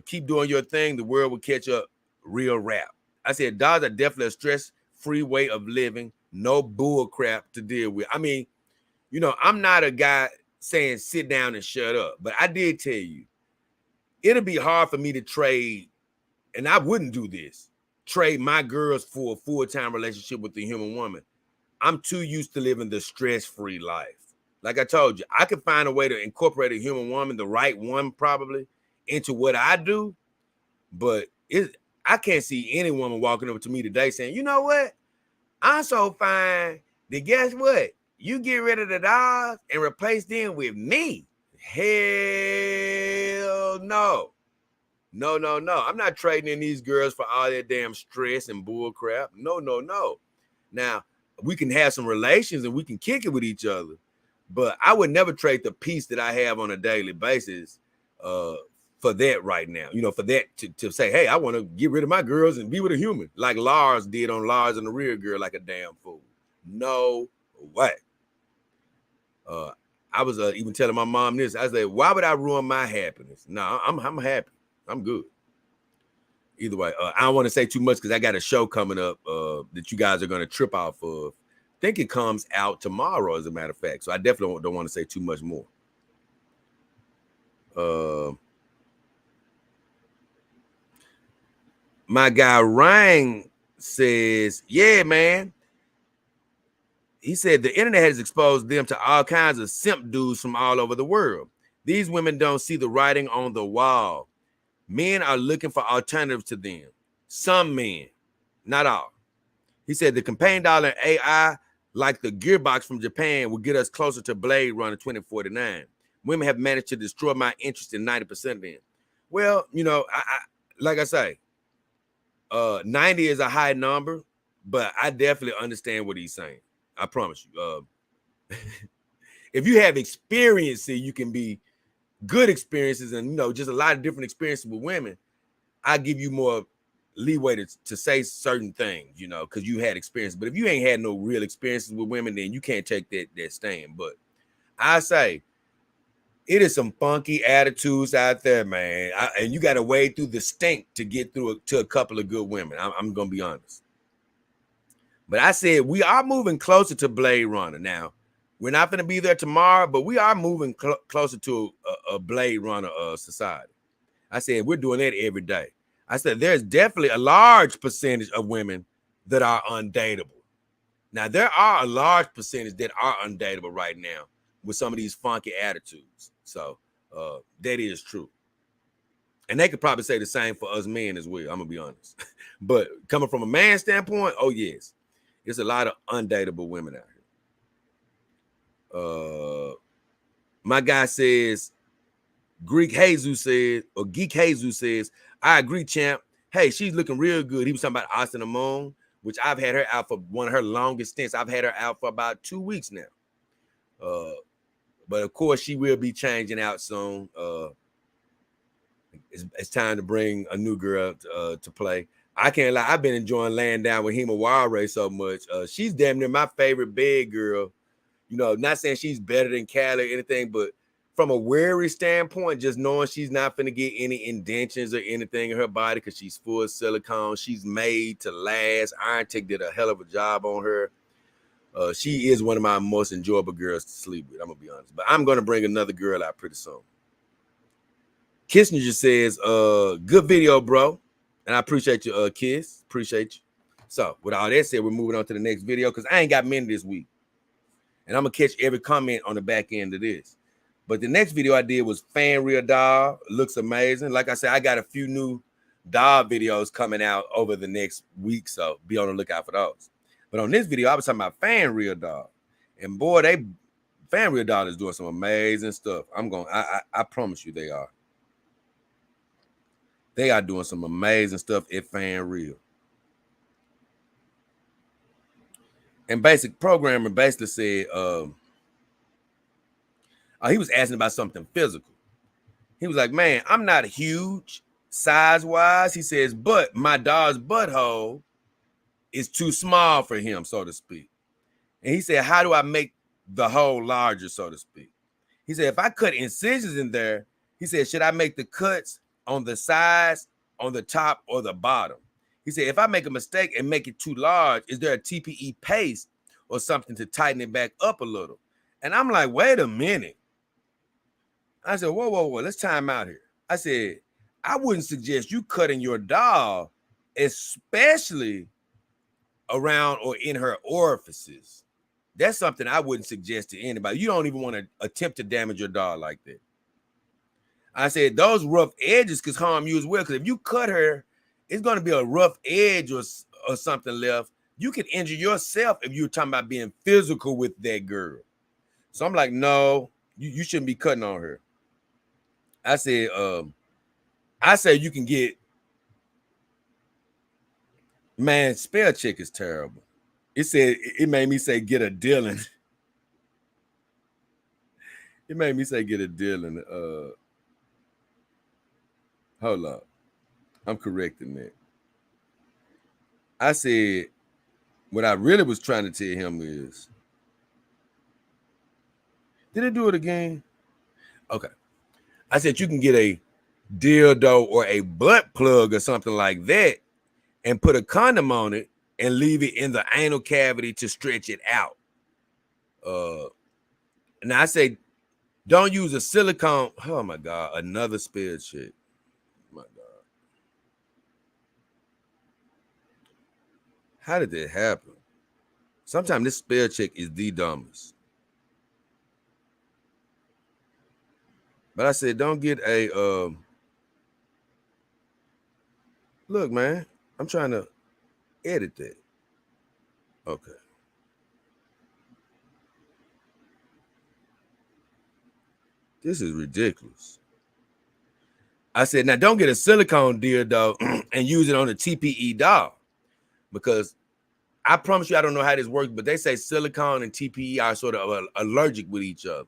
Keep doing your thing. The world will catch up. Real rap. I said, dogs are definitely a stress-free way of living. No bull crap to deal with. I mean, I'm not a guy saying sit down and shut up, but I did tell you, it'll be hard for me to trade, and I wouldn't do this, trade my girls for a full-time relationship with a human woman. I'm too used to living the stress-free life. Like I told you, I could find a way to incorporate a human woman, the right one probably, into what I do, but I can't see any woman walking over to me today saying, you know what? I'm so fine that guess what? You get rid of the dogs and replace them with me. Hell no. No. I'm not trading in these girls for all that damn stress and bull crap. No. Now, we can have some relations and we can kick it with each other, but I would never trade the peace that I have on a daily basis for that right now. For that to say, hey, I want to get rid of my girls and be with a human, like Lars did on Lars and the Real Girl, like a damn fool. No way. I was even telling my mom this. I said, why would I ruin my happiness? No, I'm happy. I'm good. either way, I don't want to say too much because I got a show coming up that you guys are going to trip off of. I think it comes out tomorrow, as a matter of fact. So I definitely don't want to say too much more. My guy Rang says, yeah, man. He said the internet has exposed them to all kinds of simp dudes from all over the world. These women don't see the writing on the wall. Men are looking for alternatives to them. Some men, not all. He said the campaign dollar AI, like the gearbox from Japan, will get us closer to Blade Runner 2049. Women have managed to destroy my interest in 90% of them. Well, you know, like I say, 90 is a high number, but I definitely understand what he's saying. I promise you. If you have experience, you can be good experiences and, you know, just a lot of different experiences with women. I give you more leeway to say certain things, you know, because you had experience. But if you ain't had no real experiences with women, then you can't take that stand. But I say it is some funky attitudes out there, man. And you got to wade through the stink to get through to a couple of good women. I'm going to be honest. But I said we are moving closer to Blade Runner. Now, we're not going to be there tomorrow, but we are moving closer to a Blade Runner society. I said we're doing that every day. I said there's definitely a large percentage of women that are undateable. Now, there are a large percentage that are undateable right now with some of these funky attitudes. So that is true. And they could probably say the same for us men as well. I'm going to be honest. But coming from a man standpoint, oh, yes. There's a lot of undateable women out here. My guy says, Geek Jesus says, I agree, champ. Hey, she's looking real good. He was talking about Austin Amon, which I've had her out for one of her longest stints. I've had her out for about 2 weeks now. But of course, she will be changing out soon. It's time to bring a new girl to play. I can't lie. I've been enjoying laying down with Himawari so much. She's damn near my favorite bed girl. You know, not saying she's better than Callie or anything, but from a weary standpoint, just knowing she's not going to get any indentions or anything in her body because she's full of silicone. She's made to last. Iron Tech did a hell of a job on her. She is one of my most enjoyable girls to sleep with. I'm going to be honest. But I'm going to bring another girl out pretty soon. Kissinger says, good video, bro. And I appreciate you, Kiss. Appreciate you. So, with all that said, we're moving on to the next video because I ain't got many this week. And I'm going to catch every comment on the back end of this. But the next video I did was fan real doll. Looks amazing. Like I said, I got a few new doll videos coming out over the next week. So, be on the lookout for those. But on this video, I was talking about fan real doll. And boy, fan real doll is doing some amazing stuff. I promise you they are. They are doing some amazing stuff at Fan Real. And basic programmer basically said, he was asking about something physical. He was like, man, I'm not huge size-wise. He says, but my dog's butthole is too small for him, so to speak. And he said, how do I make the hole larger, so to speak? He said, if I cut incisions in there, he said, should I make the cuts on the sides, on the top, or the bottom? He said, if I make a mistake and make it too large, is there a TPE paste or something to tighten it back up a little? And I'm like, wait a minute. I said, whoa, let's time out here. I said, I wouldn't suggest you cutting your doll, especially around or in her orifices. That's something I wouldn't suggest to anybody. You don't even want to attempt to damage your doll like that. I said, those rough edges could harm you as well. Because if you cut her, it's going to be a rough edge or something left. You can injure yourself if you're talking about being physical with that girl. So I'm like, no, you shouldn't be cutting on her. I said you can get, man, spell check is terrible. It made me say get a Dylan. It made me say get a Dylan. Hold up. I'm correcting that. I said, what I really was trying to tell him is, did it do it again? Okay. I said, you can get a dildo or a butt plug or something like that and put a condom on it and leave it in the anal cavity to stretch it out. And I say, don't use a silicone. Oh my God, another spilled shit. Oh my God. How did that happen? Sometimes this spell check is the dumbest. But I said, don't get a look, man. I'm trying to edit that. Okay. This is ridiculous. I said, now don't get a silicone dildo and use it on a TPE doll, because I promise you, I don't know how this works, but they say silicone and TPE are sort of allergic with each other.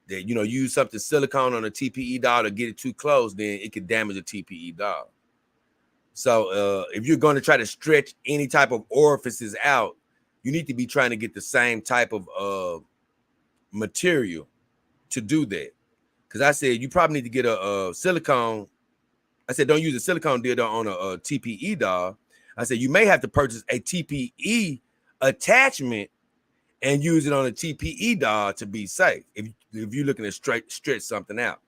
That, you know, use something silicone on a TPE doll to get it too close, then it could damage a TPE doll. So if you're going to try to stretch any type of orifices out, you need to be trying to get the same type of material to do that. Because I said you probably need to get a silicone. I said don't use a silicone dildo on a TPE doll. I said you may have to purchase a TPE attachment and use it on a TPE doll to be safe if you're looking to stretch something out.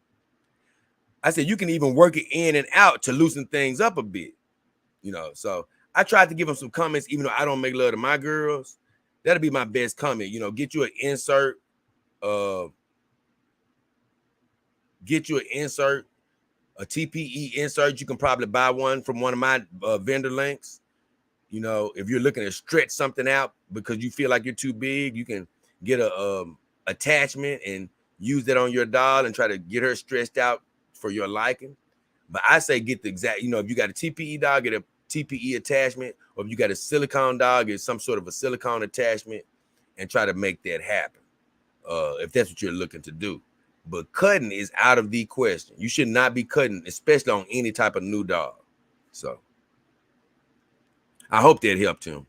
I said you can even work it in and out to loosen things up a bit. You know, so I tried to give them some comments, even though I don't make love to my girls. That'll be my best comment. You know, get you an insert, a TPE insert. You can probably buy one from one of my vendor links. You know, if you're looking to stretch something out because you feel like you're too big, you can get a attachment and use that on your doll and try to get her stretched out for your liking. But I say get the exact, you know, if you got a TPE doll, get a TPE attachment, or if you got a silicone doll, get some sort of a silicone attachment and try to make that happen. If that's what you're looking to do. But cutting is out of the question. You should not be cutting, especially on any type of new doll. So I hope that helped him.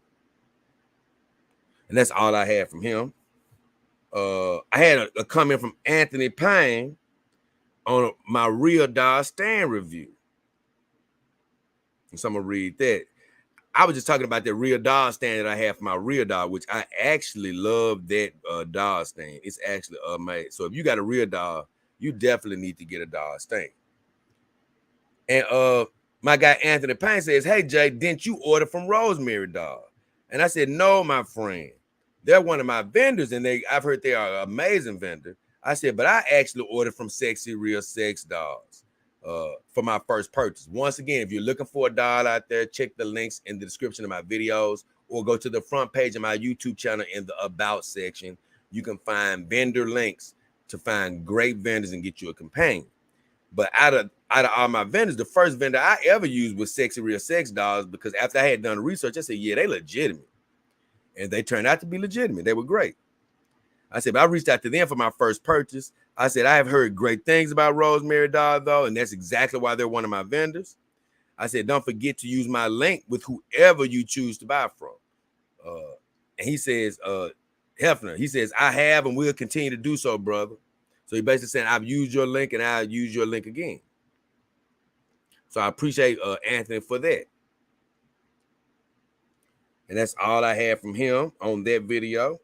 And that's all I had from him. I had a comment from Anthony Payne on my Real Doll stand review. So I'm gonna read that. I was just talking about that Real Doll stand that I have for my Real Doll, which I actually love that doll stand. It's actually amazing. So if you got a Real Doll, you definitely need to get a doll stand. And my guy Anthony Payne says, "Hey Jay, didn't you order from Rosemary Doll?" And I said, "No, my friend. They're one of my vendors, and I've heard they are an amazing vendor." I said, "But I actually ordered from Sexy Real Sex Dolls for my first purchase." Once again, if you're looking for a doll out there, check the links in the description of my videos or go to the front page of my YouTube channel in the About section. You can find vendor links to find great vendors and get you a companion. But out of all my vendors, the first vendor I ever used was Sexy Real Sex Dolls, because after I had done research, I said, yeah, they legitimate. And they turned out to be legitimate. They were great. I said, but I reached out to them for my first purchase. I said, I have heard great things about Rosemary Doll, though, and that's exactly why they're one of my vendors. I said, don't forget to use my link with whoever you choose to buy from. And he says, Hefner, he says, I have and will continue to do so, brother. So he basically saying, I've used your link and I'll use your link again. So I appreciate Anthony for that. And that's all I had from him on that video.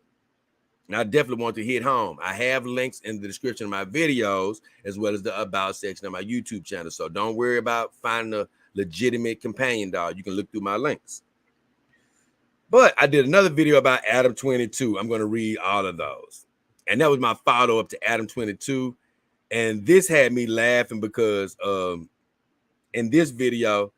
And I definitely want to hit home. I have links in the description of my videos as well as the About section of my YouTube channel. So don't worry about finding a legitimate companion doll. You can look through my links. But I did another video about Adam 22. I'm going to read all of those. And that was my follow-up to Adam 22. And this had me laughing because in this video,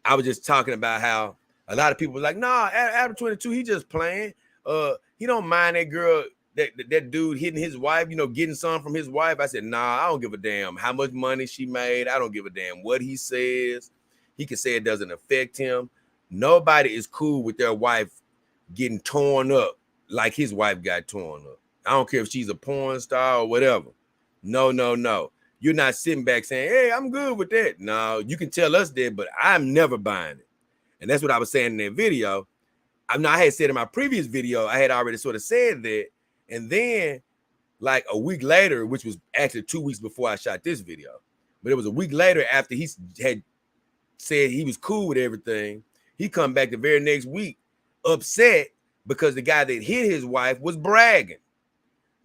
I was just talking about how a lot of people were like, nah, Adam 22, he just playing. He don't mind that girl, that dude hitting his wife, you know, getting some from his wife. I said, nah, I don't give a damn how much money she made. I don't give a damn what he says. He can say it doesn't affect him. Nobody is cool with their wife getting torn up like his wife got torn up. I don't care if she's a porn star or whatever. No. You're not sitting back saying, hey, I'm good with that. No, you can tell us that, but I'm never buying it. And that's what I was saying in that video. I had said in my previous video, I had already sort of said that. And then like a week later, which was actually 2 weeks before I shot this video, But it was a week later after he had said he was cool with everything. He come back the very next week upset because the guy that hit his wife was bragging.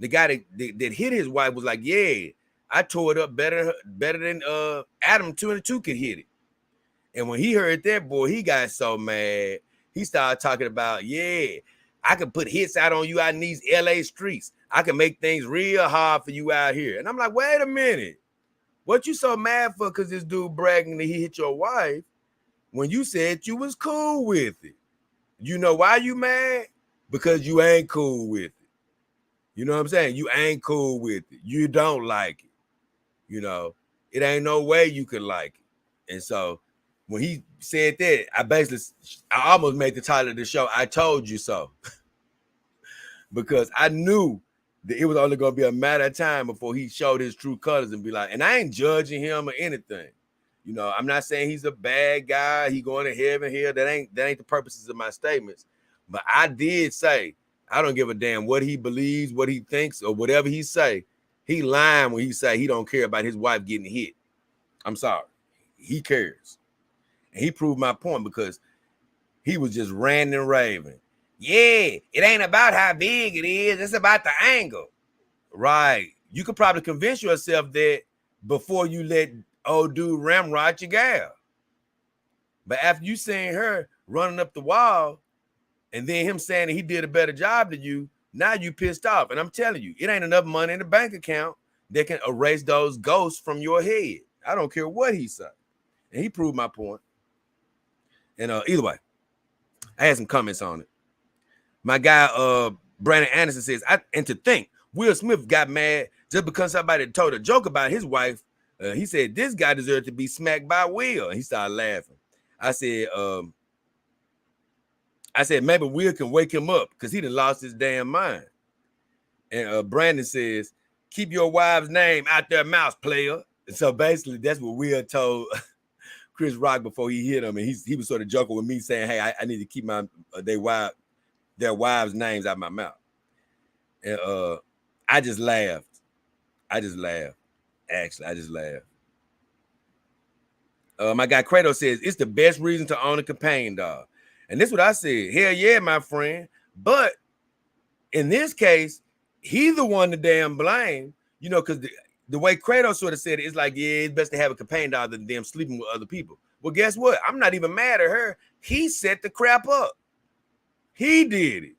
The guy that hit his wife was like, yeah, I tore it up better than Adam 22 could hit it. And when he heard that, boy, he got so mad. He started talking about, yeah, I can put hits out on you out in these LA streets. I can make things real hard for you out here. And I'm like, wait a minute. What you so mad for? Because this dude bragging that he hit your wife when you said you was cool with it. You know why you mad? Because you ain't cool with it. You know what I'm saying? You ain't cool with it. You don't like it. You know, it ain't no way you could like it. And so when he said that, I almost made the title of the show, I Told You So. Because I knew that it was only going to be a matter of time before he showed his true colors and be like, and I ain't judging him or anything. You know, I'm not saying he's a bad guy. He going to heaven here. That ain't the purposes of my statements. But I did say, I don't give a damn what he believes, what he thinks, or whatever he say. He lying when he say he don't care about his wife getting hit. I'm sorry. He cares. And he proved my point because he was just ranting and raving. Yeah, it ain't about how big it is. It's about the angle. Right. You could probably convince yourself that before you let old dude ramrod your gal. But after you seen her running up the wall and then him saying that he did a better job than you, now you pissed off. And I'm telling you, it ain't enough money in the bank account that can erase those ghosts from your head. I don't care what he said. And he proved my point. And either way, I had some comments on it. My guy, Brandon Anderson says, and to think, Will Smith got mad just because somebody told a joke about his wife. He said, this guy deserved to be smacked by Will. And he started laughing. I said, maybe Will can wake him up because he done lost his damn mind. And Brandon says, keep your wife's name out their mouth, player. And so basically, that's what Will told Chris Rock before he hit him. And he was sort of joking with me saying, hey, I need to keep their wives' names out my mouth. And I just laughed. Actually, I just laughed. My guy Kratos says, it's the best reason to own a companion dog. And this is what I said. Hell yeah, my friend. But in this case, he's the one to damn blame, you know, because the way Kratos sort of said it, it's like, yeah, it's best to have a companion dog than them sleeping with other people. Well, guess what? I'm not even mad at her. He set the crap up. He did it.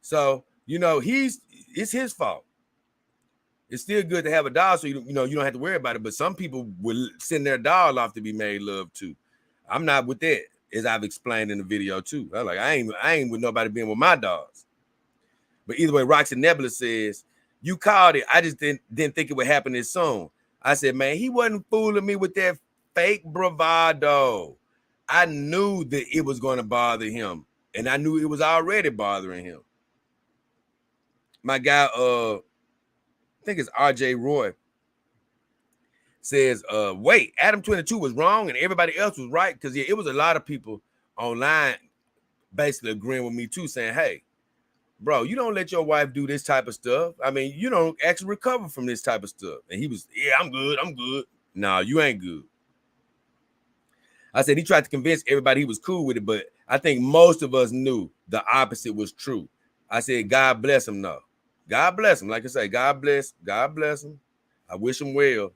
So, you know, it's his fault. It's still good to have a dog so you don't have to worry about it. But some people will send their dog off to be made love to. I'm not with that, as I've explained in the video too. I'm like, I ain't with nobody being with my dogs. But either way, Roxy Nebula says, you called it. I just didn't think it would happen this soon. I said, man, he wasn't fooling me with that fake bravado. I knew that it was going to bother him. And I knew it was already bothering him. My guy, I think it's RJ Roy, says, wait, Adam 22 was wrong and everybody else was right. Because yeah, it was a lot of people online basically agreeing with me too, saying, hey, bro, you don't let your wife do this type of stuff. I mean, you don't actually recover from this type of stuff. And he was, yeah, I'm good. No, you ain't good. I said he tried to convince everybody he was cool with it, but I think most of us knew the opposite was true. I said, God bless him, no. God bless him. Like I say, God bless him. I wish him well.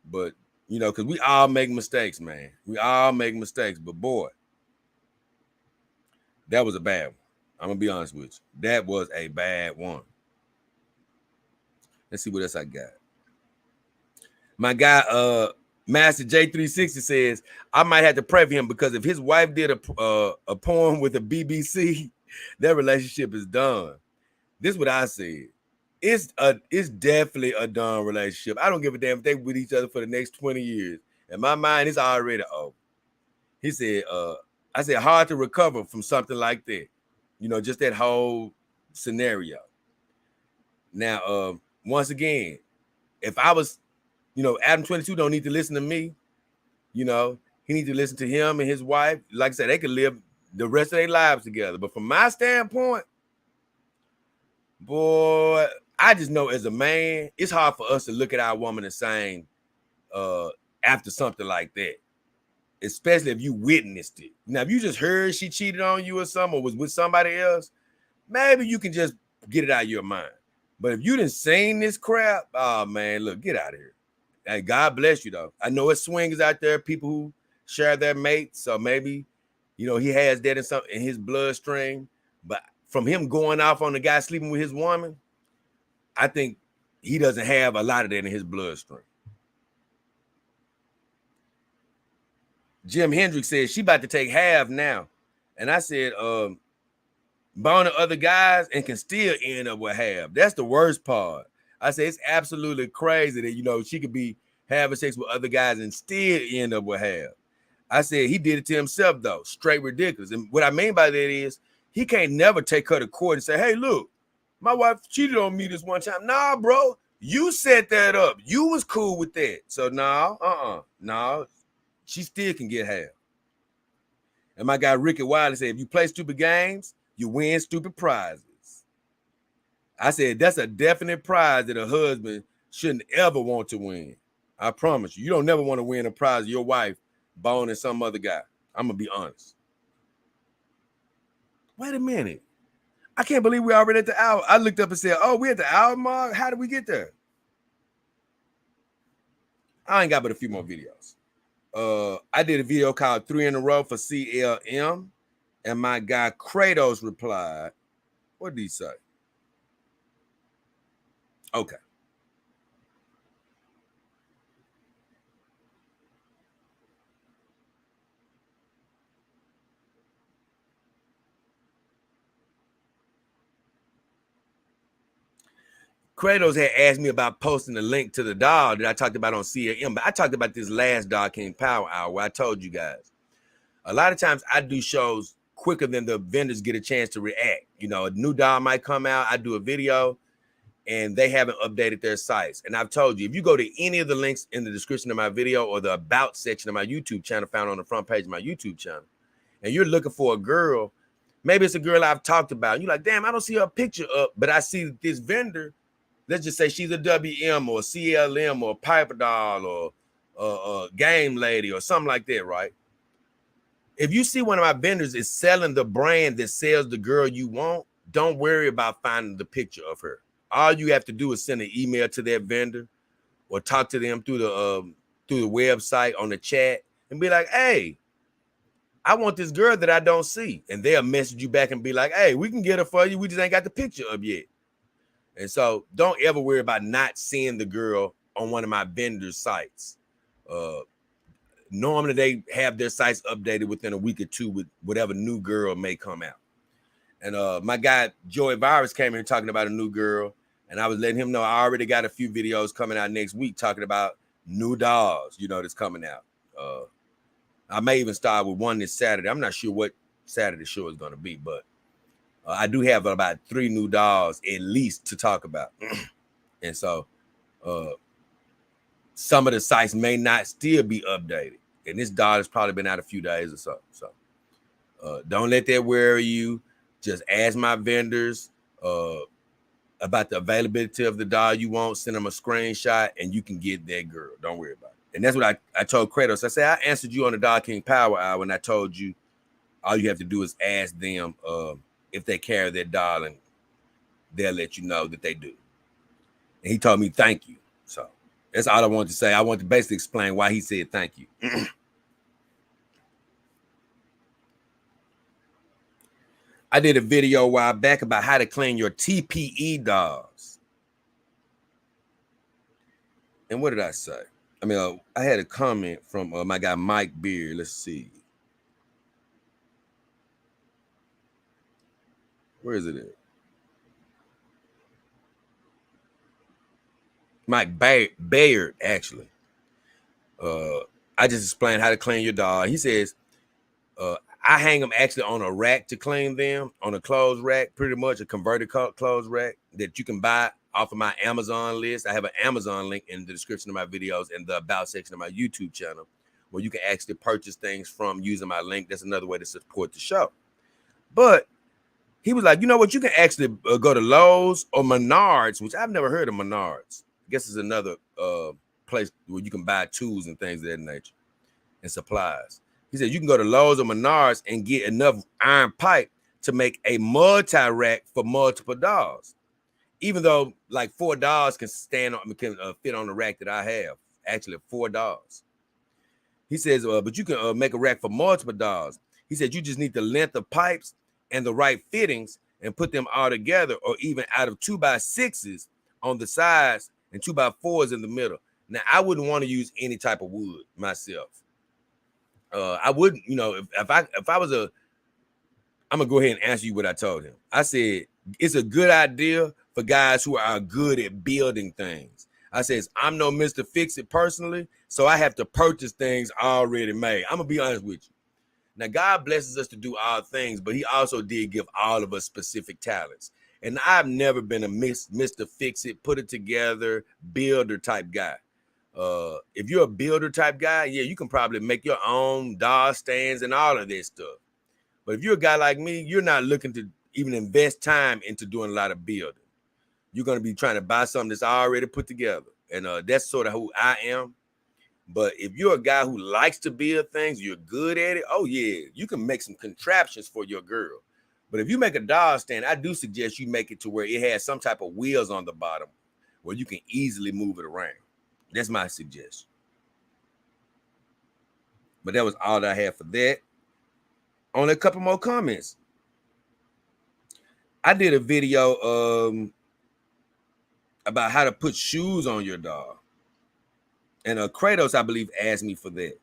But, you know, because we all make mistakes, man. We all make mistakes. But, boy, that was a bad one. I'm going to be honest with you. That was a bad one. Let's see what else I got. My guy, Master J360 says, I might have to pray for him because if his wife did a poem with a BBC, their relationship is done. This is what I said. It's definitely a done relationship. I don't give a damn if they with each other for the next 20 years. In my mind, it's already over. He said, I said, hard to recover from something like that. You know, just that whole scenario. Now, once again, if I was, you know, Adam 22 don't need to listen to me. You know, he needs to listen to him and his wife. Like I said, they could live the rest of their lives together. But from my standpoint, boy, I just know as a man, it's hard for us to look at our woman and saying, after something like that, especially if you witnessed it. Now, if you just heard she cheated on you or something, or was with somebody else, maybe you can just get it out of your mind. But if you done seen this crap, oh man, look, get out of here. Hey, God bless you though. I know it's swingers out there, people who share their mates, so maybe he has that in his bloodstream. But from him going off on the guy sleeping with his woman, I think he doesn't have a lot of that in his bloodstream. Jim Hendricks said she about to take half now. And I said, boning other guys and can still end up with half. That's the worst part. I said, it's absolutely crazy that, she could be having sex with other guys and still end up with half. I said, he did it to himself, though. Straight ridiculous. And what I mean by that is he can't never take her to court and say, hey, look, my wife cheated on me this one time. Nah, bro, you set that up. You was cool with that. So, no, she still can get half. And my guy Ricky Wiley said, if you play stupid games, you win stupid prizes. I said, that's a definite prize that a husband shouldn't ever want to win. I promise you. You don't never want to win a prize of your wife boning some other guy. I'm going to be honest. Wait a minute. I can't believe we're already at the hour. I looked up and said, oh, we're at the hour mark? How did we get there? I ain't got but a few more videos. I did a video called 3 in a Row for CLM, and my guy Kratos replied, what did he say? Okay. Kratos had asked me about posting the link to the doll that I talked about on CLM, but I talked about this last Dog King Power Hour where I told you guys. A lot of times I do shows quicker than the vendors get a chance to react. A new doll might come out, I do a video, and they haven't updated their sites. And I've told you, if you go to any of the links in the description of my video or the About section of my YouTube channel found on the front page of my YouTube channel, and you're looking for a girl, maybe it's a girl I've talked about, and you're like, damn, I don't see her picture up, but I see that this vendor, let's just say she's a WM or a CLM or a Piper doll or a game lady or something like that, right? If you see one of my vendors is selling the brand that sells the girl you want, don't worry about finding the picture of her. All you have to do is send an email to that vendor or talk to them through the website on the chat and be like, hey, I want this girl that I don't see. And they'll message you back and be like, hey, we can get her for you. We just ain't got the picture up yet. And so don't ever worry about not seeing the girl on one of my vendors' sites. Normally they have their sites updated within a week or two with whatever new girl may come out. And my guy Joey Virus came in talking about a new girl, and I was letting him know I already got a few videos coming out next week talking about new dolls, that's coming out. I may even start with one this Saturday. I'm not sure what Saturday show is going to be, but I do have about 3 new dolls at least to talk about. And so some of the sites may not still be updated. And this doll has probably been out a few days or so. So don't let that worry you. Just ask my vendors about the availability of the doll you want. Send them a screenshot and you can get that girl. Don't worry about it. And that's what I told Kratos. I said, I answered you on the Dog King Power Hour when I told you all you have to do is ask them if they carry their doll, and they'll let you know that they do. And he told me, thank you. So that's all I wanted to say. I want to basically explain why he said thank you. I did a video a while back about how to clean your TPE dolls. And what did I say? I mean, I had a comment from my guy Mike Beard. Let's see. Where is it at? Mike Bayard, actually. I just explained how to clean your doll. He says, I hang them actually on a rack to clean them, on a clothes rack, pretty much a converted clothes rack that you can buy off of my Amazon list. I have an Amazon link in the description of my videos and the About section of my YouTube channel where you can actually purchase things from using my link. That's another way to support the show. But he was like, you know what? You can actually go to Lowe's or Menards, which I've never heard of Menards. I guess it's another place where you can buy tools and things of that nature and supplies. He said you can go to Lowe's or Menards and get enough iron pipe to make a multi-rack for multiple dolls. Even though like $4 can fit on the rack that I have. Actually, $4. He says, but you can make a rack for multiple dolls. He said you just need the length of pipes and the right fittings and put them all together, or even out of 2x6s on the sides and 2x4s in the middle. Now, I wouldn't want to use any type of wood myself. I wouldn't, if I was I'm gonna go ahead and answer you what I told him. I said it's a good idea for guys who are good at building things. I says I'm no Mr. Fix It personally, so I have to purchase things already made. I'm gonna be honest with you. Now, God blesses us to do all things, but he also did give all of us specific talents. And I've never been a Mr. Fix It, put it together, builder type guy. If you're a builder type guy, yeah, you can probably make your own doll stands and all of that stuff. But if you're a guy like me, you're not looking to even invest time into doing a lot of building. You're going to be trying to buy something that's already put together. And that's sort of who I am. But if you're a guy who likes to build things, you're good at it, oh, yeah, you can make some contraptions for your girl. But if you make a doll stand, I do suggest you make it to where it has some type of wheels on the bottom where you can easily move it around. That's my suggestion. But that was all that I had for that. Only a couple more comments. I did a video about how to put shoes on your doll. And Kratos, I believe, asked me for that.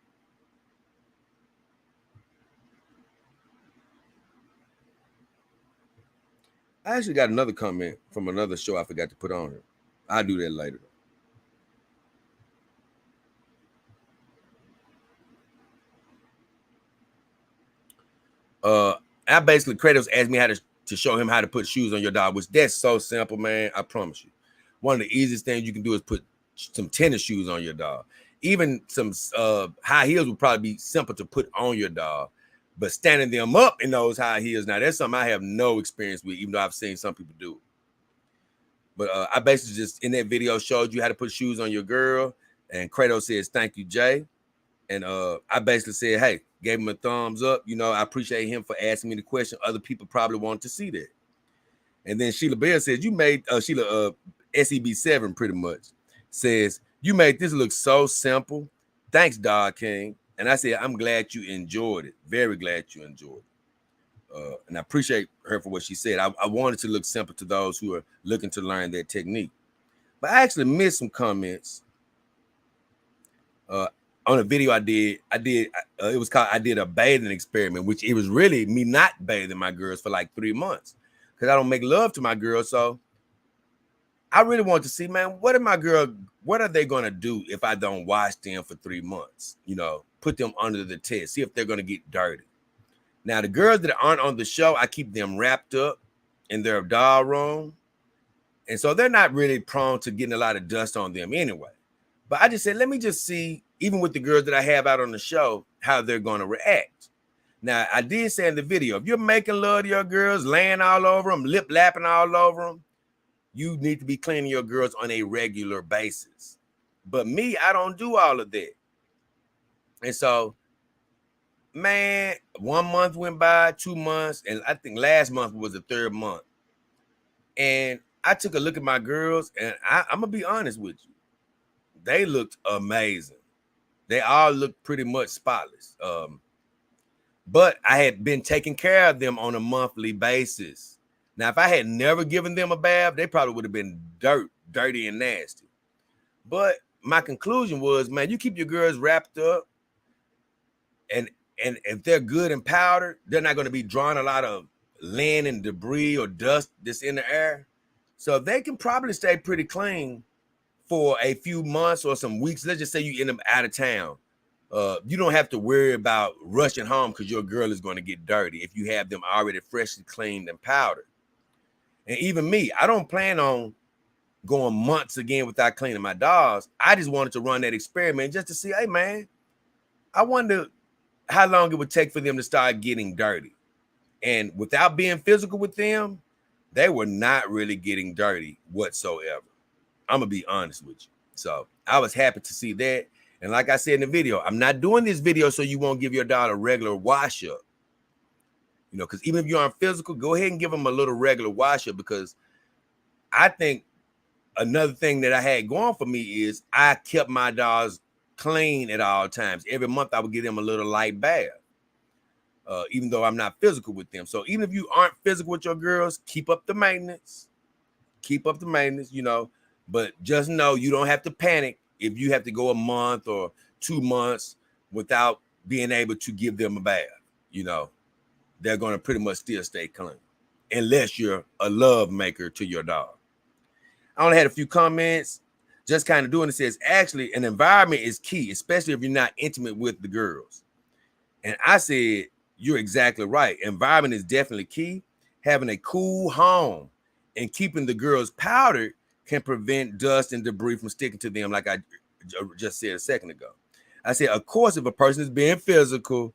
I actually got another comment from another show I forgot to put on here. I'll do that later. I basically, Kratos asked me how to show him how to put shoes on your dog, which that's so simple, man. I promise you. One of the easiest things you can do is put some tennis shoes on your dog. Even some high heels would probably be simple to put on your dog. But standing them up in those high heels, now that's something I have no experience with, even though I've seen some people do it. But I basically just in that video showed you how to put shoes on your girl. And Kratos says, "Thank you, Jay." And I basically said, hey, gave him a thumbs up. I appreciate him for asking me the question. Other people probably want to see that. And then Sheila Bell says, you made Sheila SEB7 pretty much says, you made this look so simple. Thanks, Dog King. And I said, I'm glad you enjoyed it. Very glad you enjoyed it. And I appreciate her for what she said. I wanted to look simple to those who are looking to learn that technique. But I actually missed some comments. On a video I did, it was called, I did a bathing experiment, which it was really me not bathing my girls for like 3 months because I don't make love to my girls. So I really want to see, man, what are they going to do if I don't wash them for 3 months? Put them under the test, see if they're going to get dirty. Now, the girls that aren't on the show, I keep them wrapped up in their doll room. And so they're not really prone to getting a lot of dust on them anyway. But I just said, let me just see, even with the girls that I have out on the show, how they're going to react. Now, I did say in the video, if you're making love to your girls, laying all over them, lip lapping all over them, you need to be cleaning your girls on a regular basis. But me, I don't do all of that. And so, man, 1 month went by, 2 months, and I think last month was the 3rd month. And I took a look at my girls, and I'm going to be honest with you. They looked amazing. They all looked pretty much spotless. But I had been taking care of them on a monthly basis. Now, if I had never given them a bath, they probably would have been dirty and nasty. But my conclusion was, man, you keep your girls wrapped up, and if they're good and powdered, they're not going to be drawing a lot of lint and debris or dust that's in the air. So they can probably stay pretty clean for a few months or some weeks. Let's just say you end up out of town. You don't have to worry about rushing home because your girl is going to get dirty if you have them already freshly cleaned and powdered. And even me, I don't plan on going months again without cleaning my dolls. I just wanted to run that experiment just to see, hey, man, I wonder how long it would take for them to start getting dirty. And without being physical with them, they were not really getting dirty whatsoever. I'm going to be honest with you. So I was happy to see that. And like I said in the video, I'm not doing this video so you won't give your dog a regular wash up. You know, because even if you aren't physical, go ahead and give them a little regular wash up, because I think another thing that I had going for me is I kept my dogs clean at all times. Every month I would give them a little light bath, even though I'm not physical with them. So even if you aren't physical with your girls, keep up the maintenance. Keep up the maintenance, you know, but just know you don't have to panic if you have to go a month or 2 months without being able to give them a bath. You know, they're going to pretty much still stay clean unless you're a love maker to your dog. I only had a few comments, just kind of doing it. Says, actually, an environment is key, especially if you're not intimate with the girls. And I said, you're exactly right. Environment is definitely key. Having a cool home and keeping the girls powdered can prevent dust and debris from sticking to them, like I just said a second ago. I said, of course, if a person is being physical,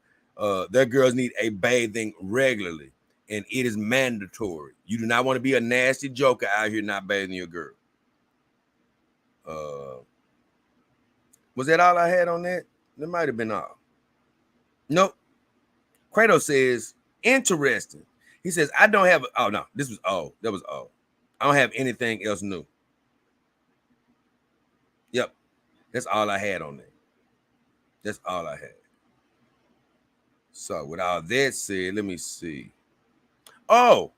their girls need a bathing regularly, and it is mandatory. You do not want to be a nasty joker out here not bathing your girl. Was that all I had on that? That might have been all. Nope. Kratos says, interesting. He says, I don't have, oh no, this was O. That was O. I don't have anything else new. Yep. That's all I had on that. That's all I had. So with all that said, let me see. Oh,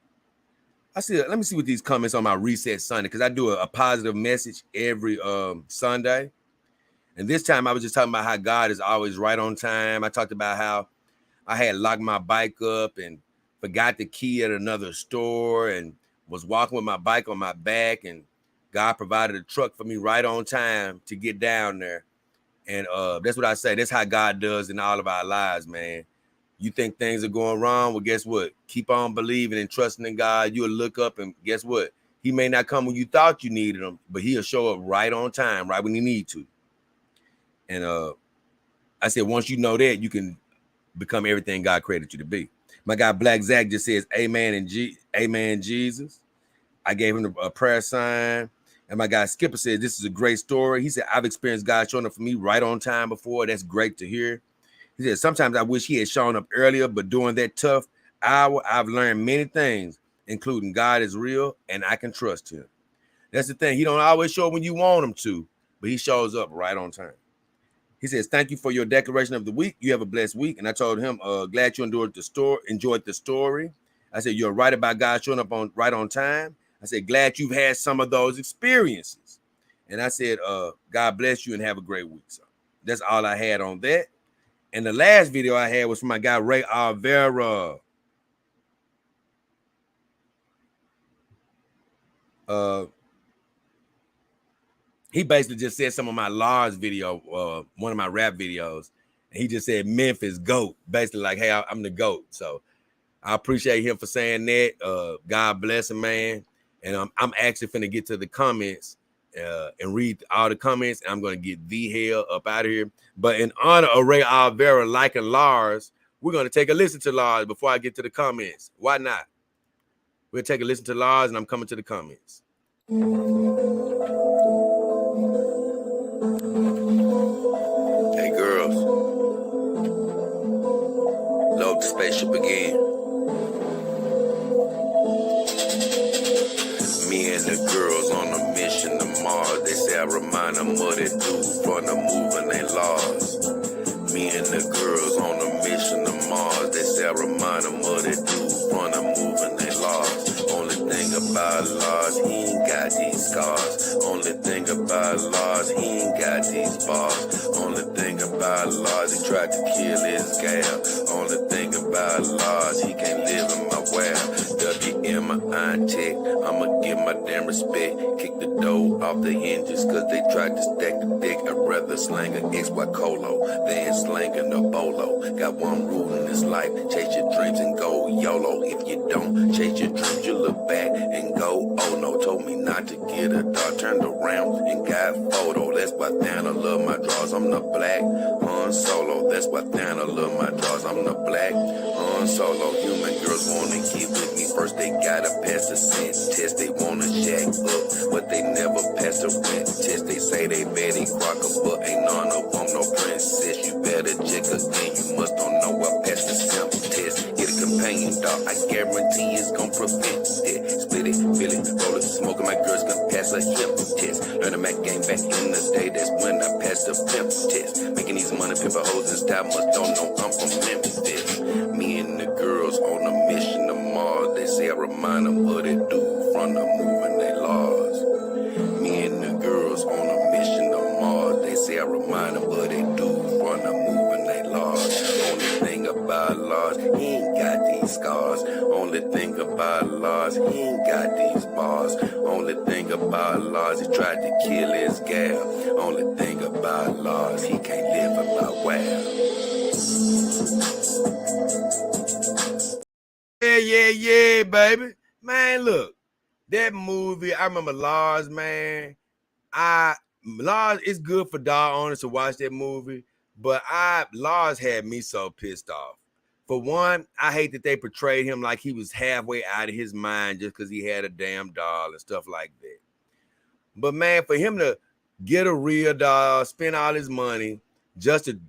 I see. Let me see what these comments on my Reset Sunday, because I do a positive message every Sunday. And this time I was just talking about how God is always right on time. I talked about how I had locked my bike up and forgot the key at another store and was walking with my bike on my back, and God provided a truck for me right on time to get down there. And that's what I say. That's how God does in all of our lives, man. You think things are going wrong? Well, guess what? Keep on believing and trusting in God. You'll look up, and guess what? He may not come when you thought you needed him, but he'll show up right on time, right when you need to. And I said, once you know that, you can become everything God created you to be. My guy Black Zach just says, amen and amen, Jesus. I gave him a prayer sign. And my guy Skipper said, this is a great story. He said, I've experienced God showing up for me right on time before. That's great to hear. He said, sometimes I wish he had shown up earlier, but during that tough hour, I've learned many things, including God is real and I can trust him. That's the thing. He don't always show up when you want him to, but he shows up right on time. He says, thank you for your declaration of the week. You have a blessed week. And I told him, glad you enjoyed the story. I said, you're right about God showing up right on time. I said, glad you've had some of those experiences. And I said, God bless you and have a great week. So that's all I had on that. And the last video I had was from my guy, Ray Alvera. He basically just said some of my Lars video, one of my rap videos. And he just said, Memphis GOAT. Basically like, hey, I'm the GOAT. So I appreciate him for saying that. God bless him, man. And I'm actually finna get to the comments and read all the comments. And I'm going to get the hell up out of here. But in honor of Ray Alvera liking Lars, we're going to take a listen to Lars before I get to the comments. Why not? We'll take a listen to Lars, and I'm coming to the comments. Hey girls, load the spaceship again. Me and the girls on a mission to Mars. They say I remind them of that dude from the moving they lost. Me and the girls on a mission to Mars. They say I remind them of that dude from the moving they lost. Only thing about Lars, he ain't got these scars. Only thing about Lars, he ain't got these bars. Only thing about Lars, he tried to kill his gal. Only thing about Lars, he can't live in my well. WMI check, I'ma give my damn respect. Kick the dough off the hinges, cause they tried to stack the dick. I'd rather slang an XY Colo than slanging a bolo. Got one rule in this life, chase your dreams and go YOLO. If you don't chase your dreams, you look back and go, oh no. Told me not to get a dog, turned around and got photo. That's why Thana love my draws, I'm the black on solo. That's why Thana love my draws, I'm the black on solo. Human girl girls wanna get with me. First they gotta pass the scent test. They wanna jack up, but they never pass the rent test. They say they Betty Crocker, but ain't none of them no princess. You better check again, you must don't know I passed the simp test. Get a companion dog, I guarantee it's gon' prevent it. Split it, feel it, roll it, smoking. My girls can pass a hip test. Learn the Mack game back in the day, that's when I passed the pimp test. Making these money, pimpin' hoes and style, must don't know I'm from Memphis. Me and the girls on a mission to Mars. They say I remind them of that dude from the moving they laws. Me and the girls on a mission to Mars. They say I remind them of that dude from the moving they laws. Only thing about Lars, he ain't got these scars. Only thing about Lars, he ain't got these bars. Only thing about Lars, he tried to kill his gal. Only thing about Lars, he can't live about wow. Yeah, baby. Man, look, that movie, I remember Lars, man. Lars, it's good for dog owners to watch that movie, but Lars had me so pissed off. For one, I hate that they portrayed him like he was halfway out of his mind just because he had a damn doll and stuff like that. But man, for him to get a real doll, spend all his money just to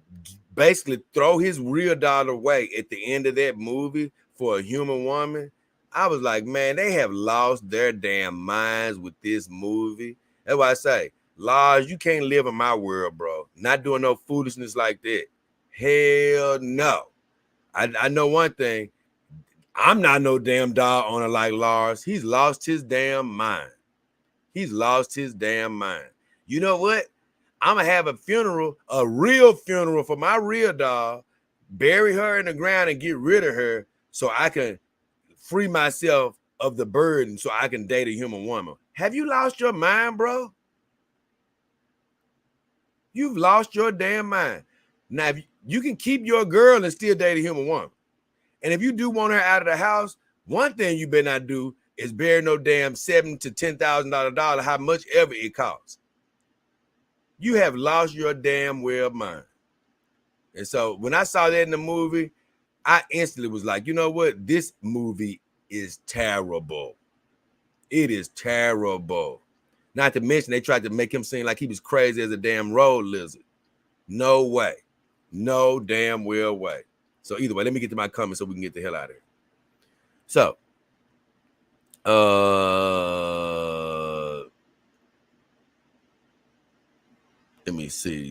basically throw his real doll away at the end of that movie for a human woman, I was like, man, they have lost their damn minds with this movie. That's why I say, Lars, you can't live in my world, bro. Not doing no foolishness like that. Hell no. I know one thing. I'm not no damn dog owner like Lars. He's lost his damn mind. He's lost his damn mind. You know what? I'm going to have a funeral, a real funeral for my real dog, bury her in the ground and get rid of her so I can free myself of the burden so I can date a human woman. Have you lost your mind, bro? You've lost your damn mind. Now, if you can keep your girl and still date a human woman. And if you do want her out of the house, one thing you better not do is bury no damn $7,000 to $10,000, how much ever it costs. You have lost your damn well mind. And so when I saw that in the movie, I instantly was like, you know what? This movie is terrible. It is terrible. Not to mention they tried to make him seem like he was crazy as a damn road lizard. No way. No damn well way. So either way, let me get to my comments so we can get the hell out of here. So, let me see.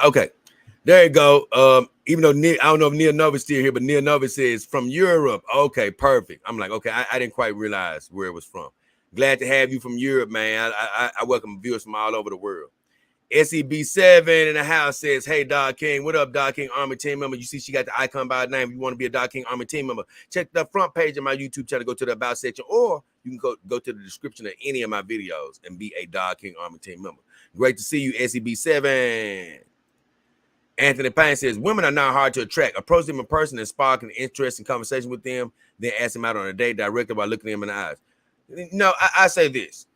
Okay. There you go. Even though I don't know if Neil Nova's still here, but Neil Nova says from Europe. Okay, perfect. I'm like, okay, I didn't quite realize where it was from. Glad to have you from Europe, man. I welcome viewers from all over the world. SEB7 in the house says, hey, Dog King, what up, Dog King Army team member? You see she got the icon by her name. If you want to be a Dog King Army team member, check the front page of my YouTube channel, go to the About section, or you can go to the description of any of my videos and be a Dog King Army team member. Great to see you, SEB7. Anthony Payne says, women are not hard to attract. Approach them in person and spark an interesting conversation with them, then ask them out on a date directly by looking them in the eyes. No, I say this.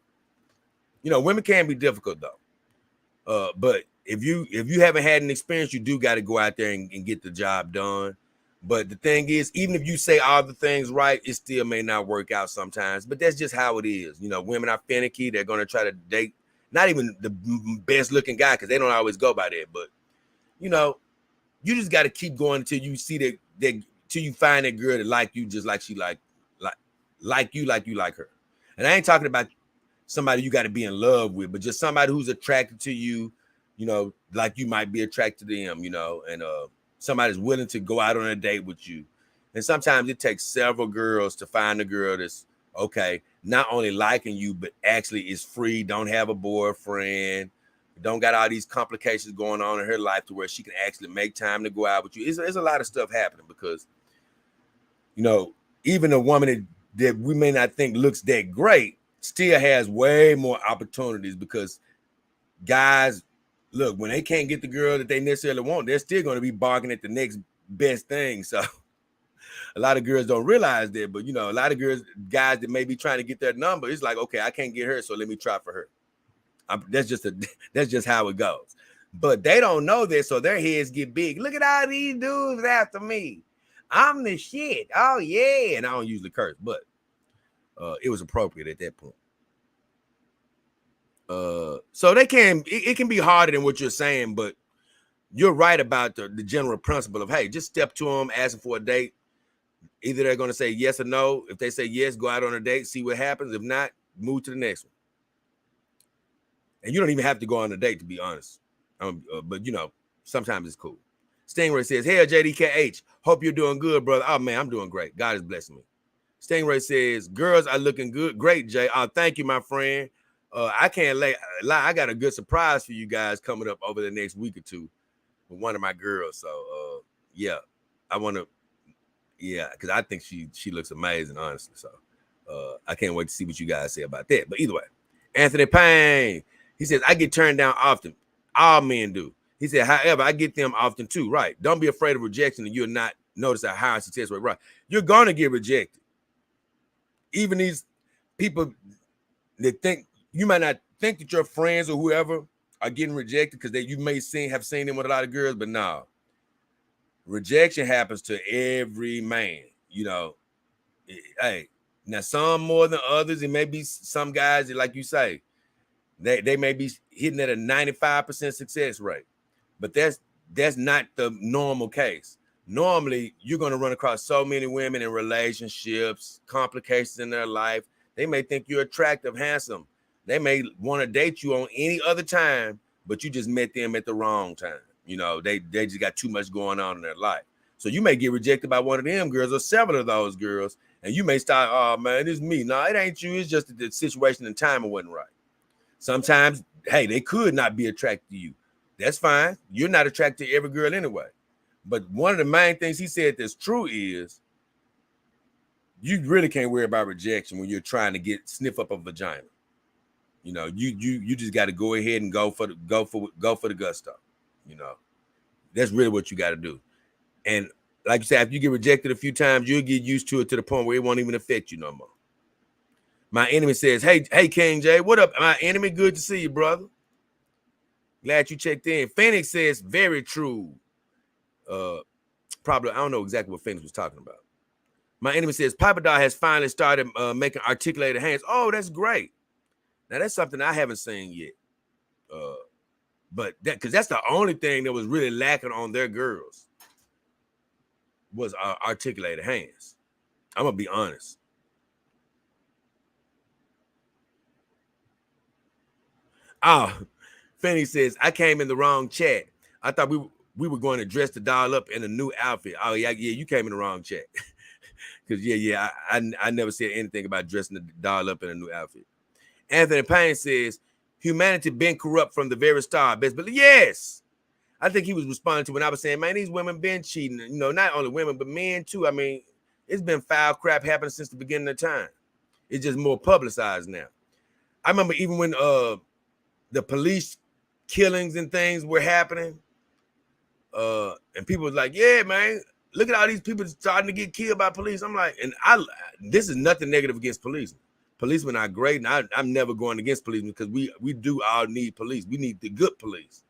You know, women can be difficult, though. But if you haven't had an experience, you do got to go out there and get the job done. But the thing is, even if you say all the things right, it still may not work out sometimes. But that's just how it is. You know, women are finicky. They're going to try to date not even the best looking guy because they don't always go by that. But you know, you just got to keep going until you see that till you find that girl that like you just like she like you like her. And I ain't talking about somebody you got to be in love with, but just somebody who's attracted to you, you know, like you might be attracted to them, you know, and somebody's willing to go out on a date with you. And sometimes it takes several girls to find a girl that's okay, not only liking you, but actually is free, don't have a boyfriend, don't got all these complications going on in her life to where she can actually make time to go out with you. There's a lot of stuff happening because, you know, even a woman that we may not think looks that great still has way more opportunities because guys, look, when they can't get the girl that they necessarily want, they're still going to be barking at the next best thing. So A lot of girls don't realize that, but a lot of guys that may be trying to get their number, it's like, okay, I can't get her, so let me try for her. That's just how it goes. But they don't know this, so their heads get big. Look at all these dudes after me. I'm the shit. Oh yeah, and I don't usually curse, but it was appropriate at that point. So it can be harder than what you're saying, but you're right about the general principle of, hey, just step to them, ask them for a date. Either they're going to say yes or no. If they say yes, go out on a date, see what happens. If not, move to the next one. And you don't even have to go on a date, to be honest. But sometimes it's cool. Stingray says, hey, JDKH, hope you're doing good, brother. Oh, man, I'm doing great. God is blessing me. Stingray says, girls are looking good. Great, Jay. Oh, thank you, my friend. I can't lie. I got a good surprise for you guys coming up over the next week or two with one of my girls. So, yeah, I want to, because I think she looks amazing, honestly. So, I can't wait to see what you guys say about that. But either way, Anthony Payne, he says, I get turned down often. All men do. He said, however, I get them often too. Right. Don't be afraid of rejection and you'll not notice a higher success rate. Right. You're going to get rejected. Even these people that think, you might not think that your friends or whoever are getting rejected because you may have seen them with a lot of girls, but no. Rejection happens to every man, Hey, now some more than others. It may be some guys that, like you say, they may be hitting at a 95% success rate, but that's not the normal case. Normally, you're going to run across so many women in relationships, complications in their life. They may think you're attractive, handsome. They may want to date you on any other time, but you just met them at the wrong time. They just got too much going on in their life. So you may get rejected by one of them girls or several of those girls, and you may start, oh, man, it's me. No, it ain't you. It's just that the situation and timing wasn't right. Sometimes, hey, they could not be attracted to you. That's fine. You're not attracted to every girl anyway. But one of the main things he said that's true is you really can't worry about rejection when you're trying to sniff up a vagina. You just got to go ahead and go for the gusto. That's really what you got to do. And like you said, if you get rejected a few times, you'll get used to it to the point where it won't even affect you no more. My enemy says, hey, King J, what up, my enemy? Good to see you, brother. Glad you checked in. Phoenix says, very true. Probably, I don't know exactly what Phoenix was talking about. My enemy says, Papa Dog has finally started making articulated hands. Oh, that's great. Now, that's something I haven't seen yet. But because that's the only thing that was really lacking on their girls was articulated hands. I'm going to be honest. Oh, Fanny says, I came in the wrong chat. I thought we were going to dress the doll up in a new outfit. Oh, yeah, you came in the wrong chat. Because, I never said anything about dressing the doll up in a new outfit. Anthony Payne says, humanity been corrupt from the very start. Best believe. Yes. I think he was responding to when I was saying, man, these women been cheating. Not only women, but men too. I mean, it's been foul crap happening since the beginning of time. It's just more publicized now. I remember even when the police killings and things were happening, and people was like, yeah, man, look at all these people starting to get killed by police. I'm like, and this is nothing negative against police. Policemen are great, and I'm never going against policemen because we do all need police. We need the good police.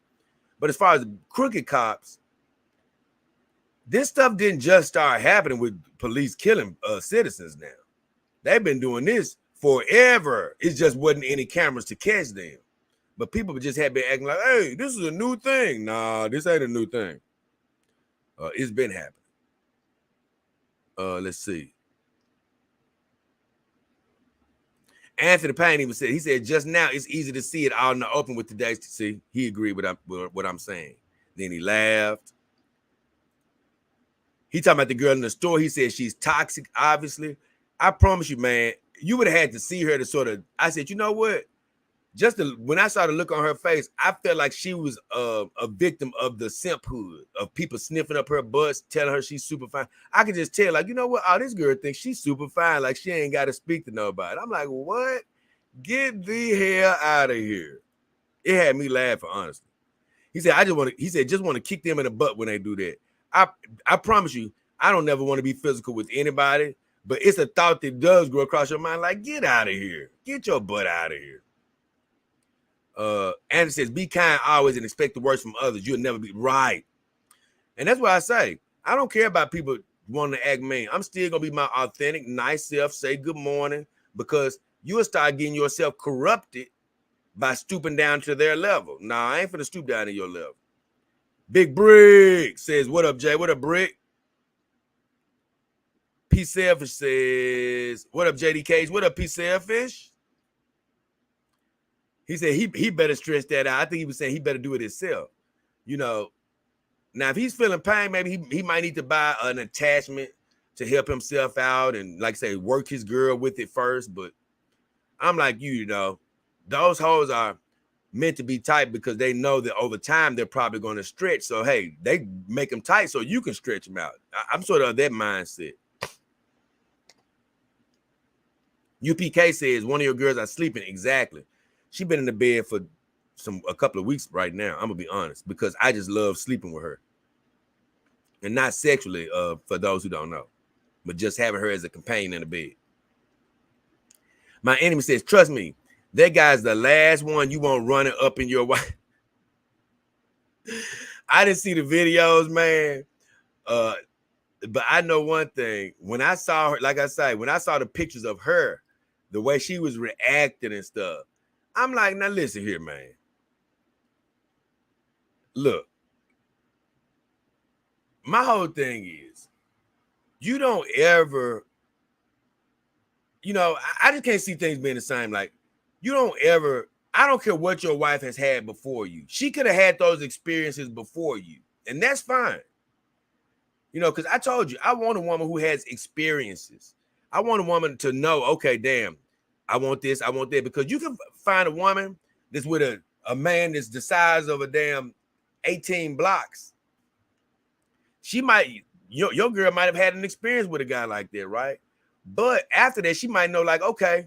But as far as crooked cops, this stuff didn't just start happening with police killing citizens now. They've been doing this forever. It just wasn't any cameras to catch them. But people just had been acting like, hey, this is a new thing. Nah, this ain't a new thing. It's been happening. Let's see. Anthony Payne even said, he said, just now it's easy to see it out in the open with today's. See, he agreed with what I'm saying. Then he laughed. He talking about the girl in the store. He said she's toxic, obviously. I promise you, man, you would have had to see her to sort of, I said, you know what? When I saw the look on her face, I felt like she was a victim of the simphood, of people sniffing up her butts, telling her she's super fine. I could just tell, like, you know what? Oh, this girl thinks she's super fine, like she ain't got to speak to nobody. I'm like, what? Get the hell out of here. It had me laughing, honestly. He said, just want to kick them in the butt when they do that. I promise you, I don't never want to be physical with anybody, but it's a thought that does go across your mind, like, get out of here. Get your butt out of here. Andy says, be kind always and expect the worst from others. You'll never be right. And that's what I say. I don't care about people wanting to act mean. I'm still going to be my authentic, nice self, say good morning, because you'll start getting yourself corrupted by stooping down to their level. Nah, I ain't finna stoop down to your level. Big Brick says, what up, Jay? What up, Brick? P. Selfish says, what up, JDKs? What up, P. Selfish? He said he better stretch that out. I think he was saying he better do it himself. You know, now if he's feeling pain, maybe he might need to buy an attachment to help himself out and, like I say, work his girl with it first. But I'm like you know, those hoes are meant to be tight because they know that over time they're probably going to stretch. So, hey, they make them tight so you can stretch them out. I'm sort of that mindset. UPK says, one of your girls are sleeping. Exactly. She's been in the bed for a couple of weeks right now. I'm going to be honest, because I just love sleeping with her. And not sexually, for those who don't know, but just having her as a companion in the bed. My enemy says, trust me, that guy's the last one you want running up in your wife. I didn't see the videos, man. But I know one thing. When I saw her, like I say, when I saw the pictures of her, the way she was reacting and stuff, I'm like, now listen here, man. Look, my whole thing is, you don't ever, you know, I just can't see things being the same. Like, you don't ever, I don't care what your wife has had before you. She could have had those experiences before you, and that's fine. You know, because I told you, I want a woman who has experiences. I want a woman to know, okay, damn, I want this, I want that. Because you can find a woman that's with a man that's the size of a damn 18 blocks. She might, your girl might have had an experience with a guy like that, right? But after that, she might know, like, okay,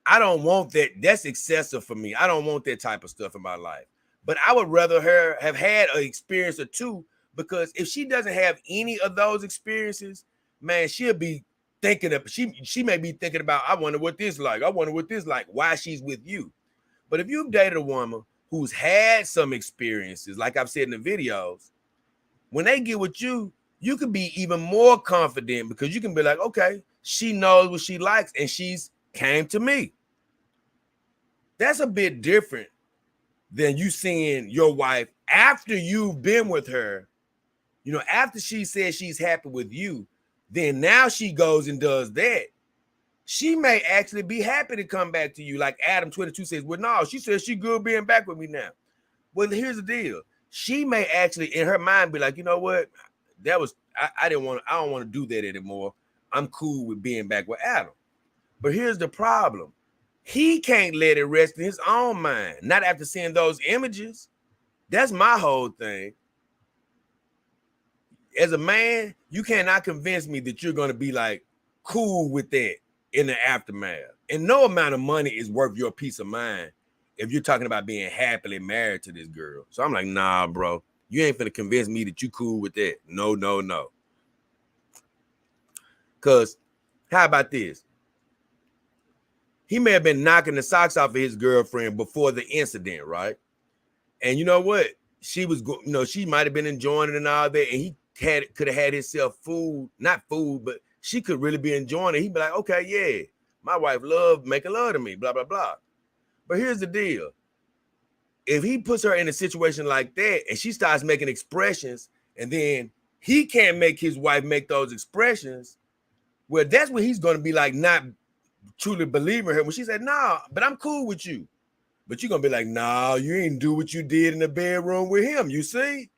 I don't want that. That's excessive for me. I don't want that type of stuff in my life. But I would rather her have had an experience or two, because if she doesn't have any of those experiences, man, she'll be thinking of, she may be thinking about, I wonder what this like. I wonder what this like, why she's with you. But if you've dated a woman who's had some experiences, like I've said in the videos, when they get with you, you can be even more confident because you can be like, okay, she knows what she likes and she's came to me. That's a bit different than you seeing your wife after you've been with her. You know, after she says she's happy with you, then now she goes and does that. She may actually be happy to come back to you. Like Adam 22 says, well, no, she says she good being back with me now. Well, here's the deal. She may actually in her mind be like, you know what? That was, I don't want to do that anymore. I'm cool with being back with Adam. But here's the problem. He can't let it rest in his own mind. Not after seeing those images. That's my whole thing. As a man, you cannot convince me that you're going to be like cool with that in the aftermath. And no amount of money is worth your peace of mind if you're talking about being happily married to this girl. So I'm like, nah, bro, you ain't finna convince me that you cool with that. No, no, no. Because how about this? He may have been knocking the socks off of his girlfriend before the incident, right? And you know what? She was, you know, she might have been enjoying it and all that, and he could have had himself food, not food, but she could really be enjoying it. He'd be like, okay, yeah, my wife making love to me, blah, blah, blah. But here's the deal. If he puts her in a situation like that and she starts making expressions and then he can't make his wife make those expressions, well, that's when he's going to be like not truly believing her. When she said, nah, but I'm cool with you. But you're going to be like, nah, you ain't do what you did in the bedroom with him, you see?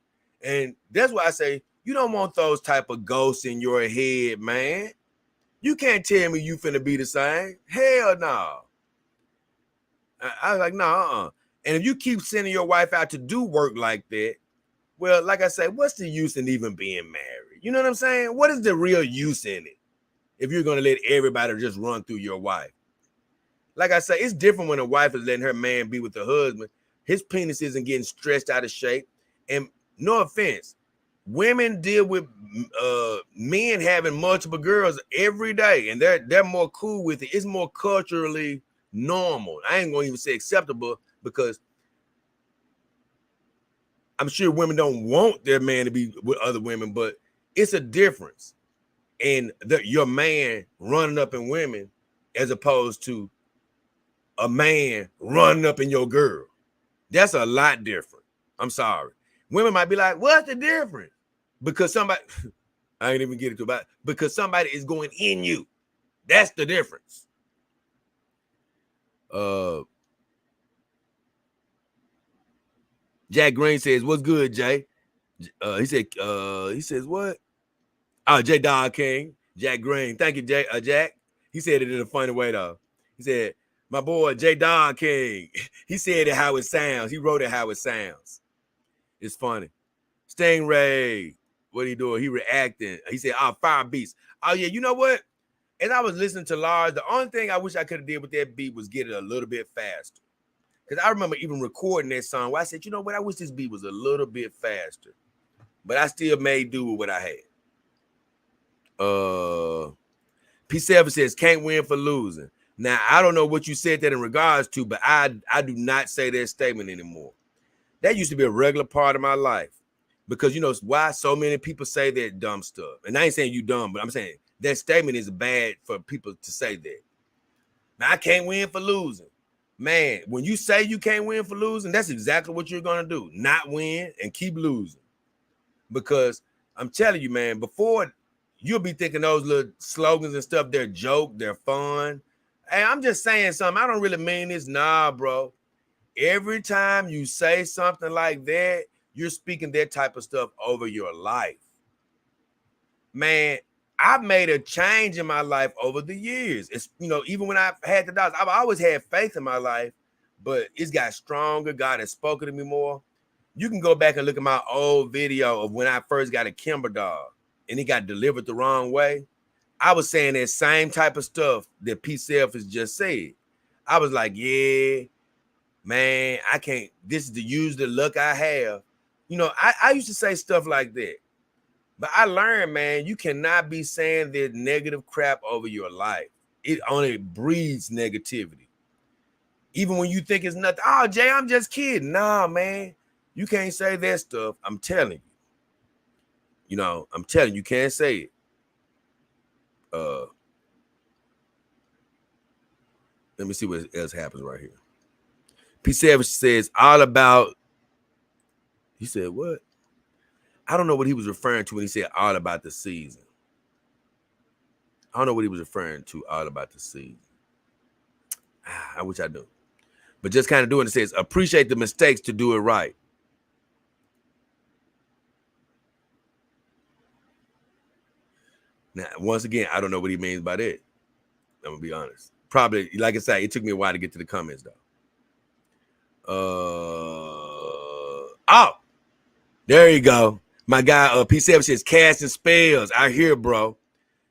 And that's why I say, you don't want those type of ghosts in your head, man. You can't tell me you finna be the same. Hell no. I was like, no, And if you keep sending your wife out to do work like that, well, like I said, what's the use in even being married? You know what I'm saying? What is the real use in it if you're going to let everybody just run through your wife? Like I say, it's different when a wife is letting her man be with the husband. His penis isn't getting stretched out of shape. And no offense, women deal with men having multiple girls every day, and they're more cool with it. It's more culturally normal. I ain't gonna even say acceptable, because I'm sure women don't want their man to be with other women, but it's a difference in your man running up in women as opposed to a man running up in your girl. That's a lot different. I'm sorry. Women might be like, what's the difference? Because somebody, I ain't even get into about, because somebody is going in you. That's the difference. Jack Green says, what's good, Jay? He says, what? Oh, JayDollKing, Jack Green. Thank you, Jack. He said it in a funny way, though. He said, my boy, JayDollKing. He said it how it sounds. He wrote it how it sounds. It's funny. Stingray, what he doing? He reacting. He said, fire beats. Oh, yeah, you know what? As I was listening to Lars, the only thing I wish I could have did with that beat was get it a little bit faster. Because I remember even recording that song where I said, you know what? I wish this beat was a little bit faster. But I still made do with what I had. P7 says, can't win for losing. Now, I don't know what you said that in regards to, but I do not say that statement anymore. That used to be a regular part of my life. Because you know why so many people say that dumb stuff. And I ain't saying you dumb, but I'm saying that statement is bad for people to say that. Now, I can't win for losing. Man, when you say you can't win for losing, that's exactly what you're going to do. Not win and keep losing. Because I'm telling you, man, before you'll be thinking those little slogans and stuff, they're joke, they're fun. Hey, I'm just saying something. I don't really mean this. Nah, bro. Every time you say something like that, you're speaking that type of stuff over your life. Man, I've made a change in my life over the years. It's, you know, even when I've had the doubts, I've always had faith in my life, but it's got stronger. God has spoken to me more. You can go back and look at my old video of when I first got a Kimber dog and it got delivered the wrong way. I was saying that same type of stuff that P-Self has just said. I was like, yeah, man, I can't, this is to use the luck I have. You know, I used to say stuff like that. But I learned, man, you cannot be saying that negative crap over your life. It only breeds negativity. Even when you think it's nothing. Oh, Jay, I'm just kidding. Nah, man, you can't say that stuff. I'm telling you. You know, I'm telling you, can't say it. Let me see what else happens right here. P. Savage says all about. He said what? I don't know what he was referring to when he said all about the season. I don't know what he was referring to all about the season. I wish I do. But just kind of doing it says, appreciate the mistakes to do it right. Now, once again, I don't know what he means by that. I'm going to be honest. Probably, like I said, it took me a while to get to the comments, though. There you go. My guy, P7 says, casting spells. I hear, bro.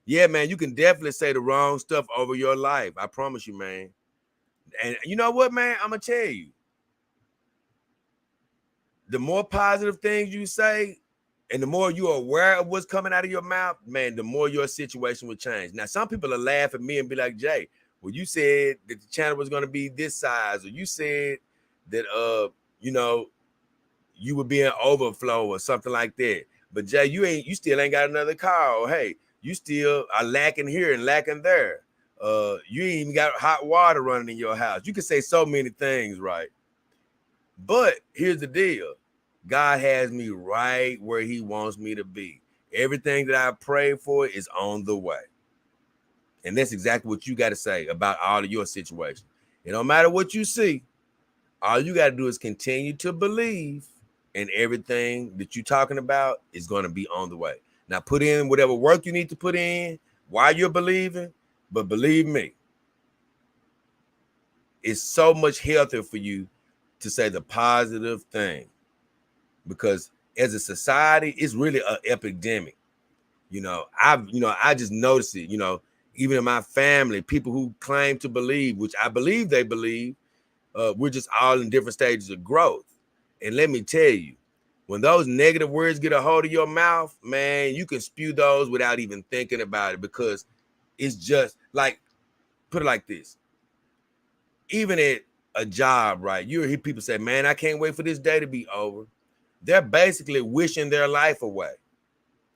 Yeah, man, you can definitely say the wrong stuff over your life. I promise you, man. And you know what, man? I'm going to tell you. The more positive things you say, and the more you're aware of what's coming out of your mouth, man, the more your situation will change. Now, some people will laugh at me and be like, Jay, well, you said that the channel was going to be this size, or you said that, you know, you would be an overflow or something like that. But Jay, you still ain't got another car. Or, hey, you still are lacking here and lacking there. You ain't even got hot water running in your house. You can say so many things, right? But here's the deal. God has me right where he wants me to be. Everything that I pray for is on the way. And that's exactly what you got to say about all of your situations. It don't matter what you see. All you got to do is continue to believe, and everything that you're talking about is going to be on the way. Now, put in whatever work you need to put in while you're believing. But believe me, it's so much healthier for you to say the positive thing, because as a society, it's really an epidemic. I just noticed it, even in my family, people who claim to believe, which I believe they believe, we're just all in different stages of growth. And let me tell you, When those negative words get a hold of your mouth, man, you can spew those without even thinking about it, because it's just like, put it like this. Even at a job, right? You hear people say, man, I can't wait for this day to be over. They're basically wishing their life away.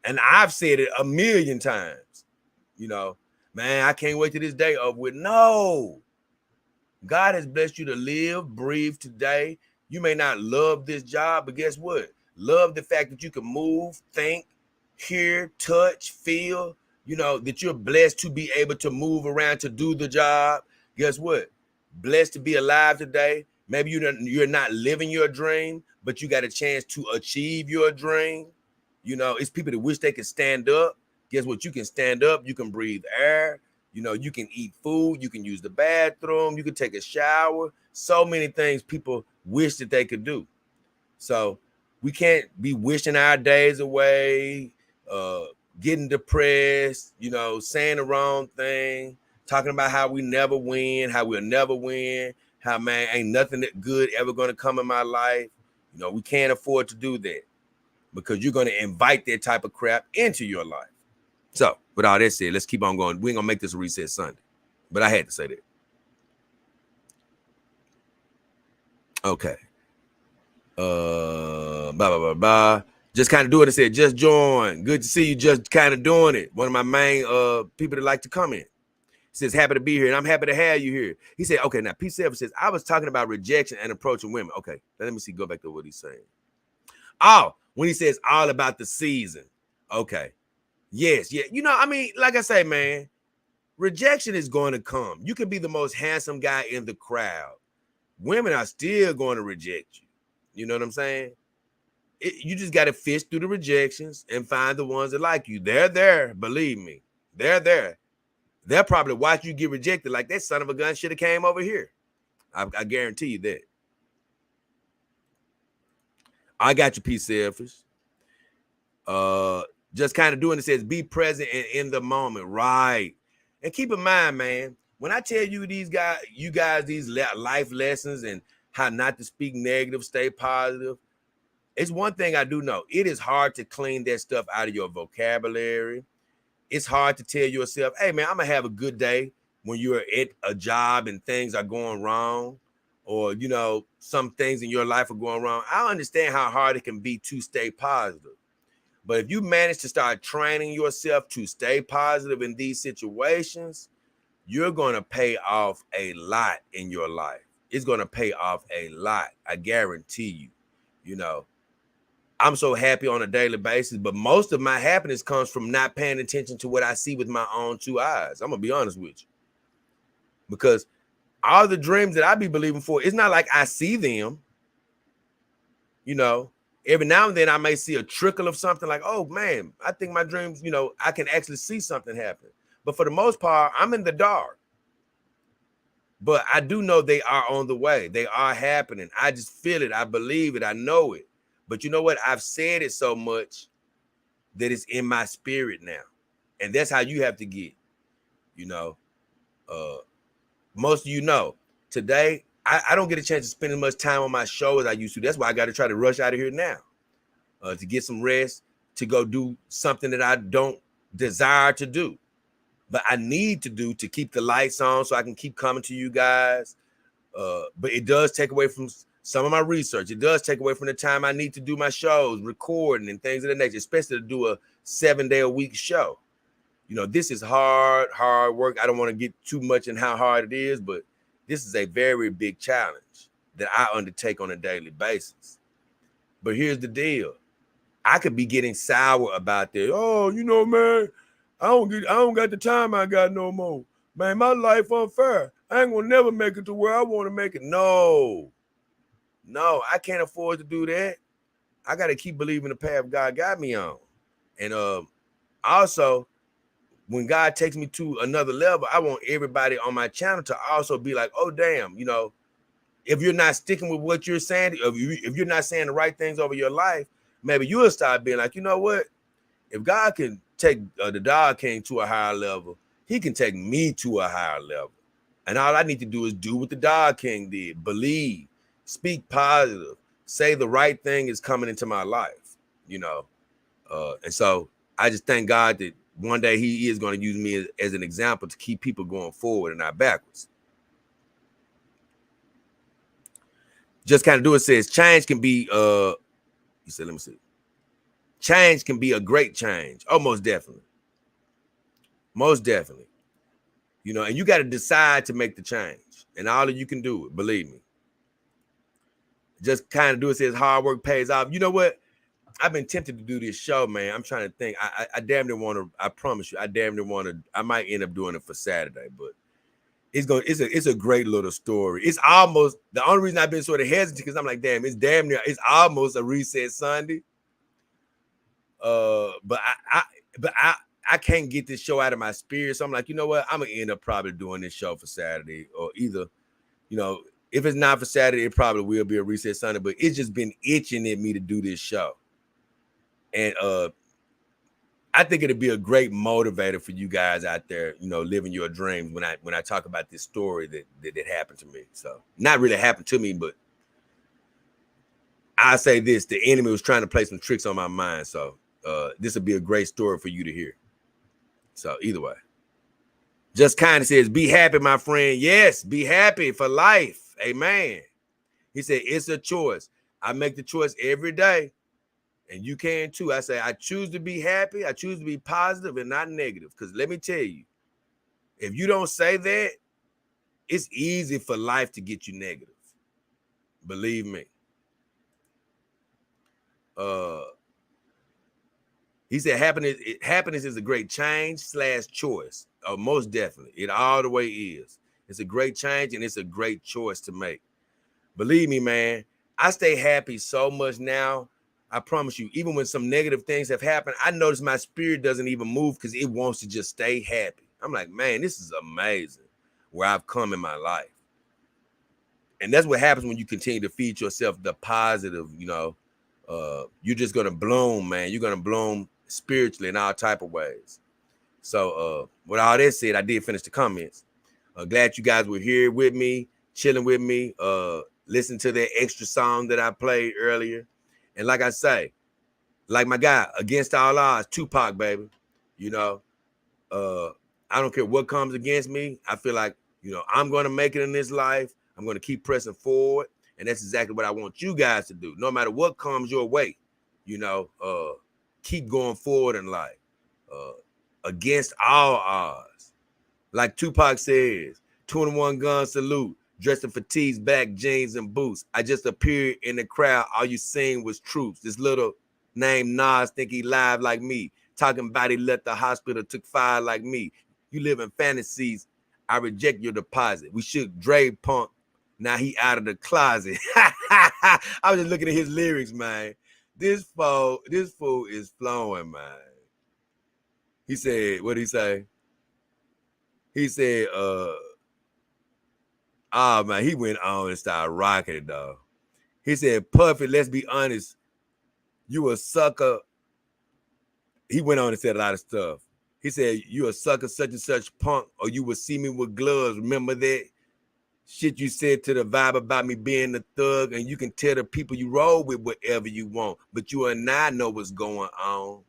And I've said it a million times, man, I can't wait till this day over with. No. God has blessed you to live, breathe today. You may not love this job, but guess what? Love the fact that you can move, think, hear, touch, feel, that you're blessed to be able to move around to do the job. Guess what? Blessed to be alive today. Maybe you're not living your dream, but you got a chance to achieve your dream. It's people that wish they could stand up. Guess what? You can stand up. You can breathe air. You can eat food. You can use the bathroom. You can take a shower. So many things people wish that they could do. So we can't be wishing our days away, getting depressed, saying the wrong thing, talking about how we never win, how we'll never win, how, man, ain't nothing that good ever going to come in my life. We can't afford to do that, because you're going to invite that type of crap into your life. So, with all that said, let's keep on going. We ain't going to make this a Reset Sunday, but I had to say that. Okay. Just kind of doing it. Said, just join. Good to see you. Just kind of doing it. One of my main people that like to comment. Says, happy to be here, and I'm happy to have you here. He said, okay, now P7 says, I was talking about rejection and approaching women. Okay, let me see. Go back to what he's saying. Oh, when he says all about the season. Okay. Yes, yeah. Like I say, man, rejection is going to come. You can be the most handsome guy in the crowd. Women are still going to reject you. You know what I'm saying? You just got to fish through the rejections and find the ones that like you. They're there. Believe me. They're there. They'll probably watch you get rejected like that son of a gun should have came over here. I guarantee you that. I got you, P-Selfish. Just kind of doing it. Says, be present and in the moment. Right. And keep in mind, man, when I tell you these guys, these life lessons and how not to speak negative, stay positive, it's one thing I do know. It is hard to clean that stuff out of your vocabulary. It's hard to tell yourself, hey, man, I'm going to have a good day when you're at a job and things are going wrong, or, some things in your life are going wrong. I understand how hard it can be to stay positive. But if you manage to start training yourself to stay positive in these situations, you're going to pay off a lot in your life. It's going to pay off a lot. I guarantee you. I'm so happy on a daily basis, but most of my happiness comes from not paying attention to what I see with my own two eyes. I'm going to be honest with you. Because all the dreams that I be believing for, it's not like I see them. Every now and then I may see a trickle of something like, oh, man, I think my dreams, I can actually see something happen. But for the most part, I'm in the dark. But I do know they are on the way. They are happening. I just feel it. I believe it. I know it. But you know what? I've said it so much that it's in my spirit now. And that's how you have to get, most of today, I don't get a chance to spend as much time on my show as I used to. That's why I got to try to rush out of here now to get some rest, to go do something that I don't desire to do, but I need to do to keep the lights on so I can keep coming to you guys. But it does take away from some of my research. It does take away from the time I need to do my shows, recording and things of that nature, especially to do a 7-day-a-week show. This is hard work. I don't want to get too much in how hard it is, but this is a very big challenge that I undertake on a daily basis. But here's the deal. I could be getting sour about that. Oh, man, I don't got the time I got no more. Man, my life unfair. I ain't gonna never make it to where I want to make it. No, I can't afford to do that. I got to keep believing the path God got me on. And also, when God takes me to another level, I want everybody on my channel to also be like, oh, damn, if you're not sticking with what you're saying, if you're not saying the right things over your life, maybe you'll start being like, you know what? If God can take the Dog King to a higher level, he can take me to a higher level. And all I need to do is do what the Dog King did. Believe, speak positive, say the right thing is coming into my life, and so I just thank God that one day he is going to use me as an example to keep people going forward and not backwards. Just kind of do it says change can be you said, let me see. Change can be a great change. Oh, most definitely. Most definitely. And you got to decide to make the change. And all of you can do it, believe me. Just kind of do it says hard work pays off. You know what? I've been tempted to do this show, man. I'm trying to think. I damn near want to, I promise you, I damn near want to, I might end up doing it for Saturday, but it's a great little story. It's almost the only reason I've been sort of hesitant because I'm like, damn, it's almost a reset Sunday. But I can't get this show out of my spirit. So I'm like, you know what? I'm gonna end up probably doing this show for Saturday, or either, if it's not for Saturday, it probably will be a reset Sunday. But it's just been itching at me to do this show. And I think it'd be a great motivator for you guys out there, living your dreams when I talk about this story that happened to me. So not really happened to me, but I say this, the enemy was trying to play some tricks on my mind. So this would be a great story for you to hear. So either way. Just kind of says, be happy, my friend. Yes, be happy for life. Amen. He said, it's a choice. I make the choice every day. And you can too. I say, I choose to be happy. I choose to be positive and not negative. Because let me tell you, if you don't say that, it's easy for life to get you negative. Believe me. He said, happiness is a great change/choice. Oh, most definitely. It all the way is. It's a great change and it's a great choice to make. Believe me, man, I stay happy so much now. I promise you, even when some negative things have happened, I notice my spirit doesn't even move because it wants to just stay happy. I'm like, man, this is amazing where I've come in my life. And that's what happens when you continue to feed yourself the positive, you're just going to bloom, man. You're going to bloom spiritually in all type of ways. So with all that said, I did finish the comments. Glad you guys were here with me, chilling with me, listen to that extra song that I played earlier. And like I say, like my guy, Against All Odds, Tupac, baby. I don't care what comes against me. I feel like, I'm going to make it in this life. I'm going to keep pressing forward. And that's exactly what I want you guys to do. No matter what comes your way, keep going forward in life. Against all odds. Like Tupac says, 21 gun salute, dressed in fatigues, back jeans, and boots. I just appeared in the crowd. All you seen was troops. This little named Nas think he live like me. Talking about he left the hospital, took fire like me. You live in fantasies. I reject your deposit. We shook Dre Punk. Now he out of the closet. I was just looking at his lyrics, man. This fool is flowing, man. He said, what did he say? He said, man, he went on and started rocking it, dog. He said, Puffy, let's be honest. You a sucker. He went on and said a lot of stuff. He said, you a sucker, such and such punk, or you would see me with gloves. Remember that? Shit you said to the vibe about me being a thug, and you can tell the people you roll with whatever you want, but you and I know what's going on.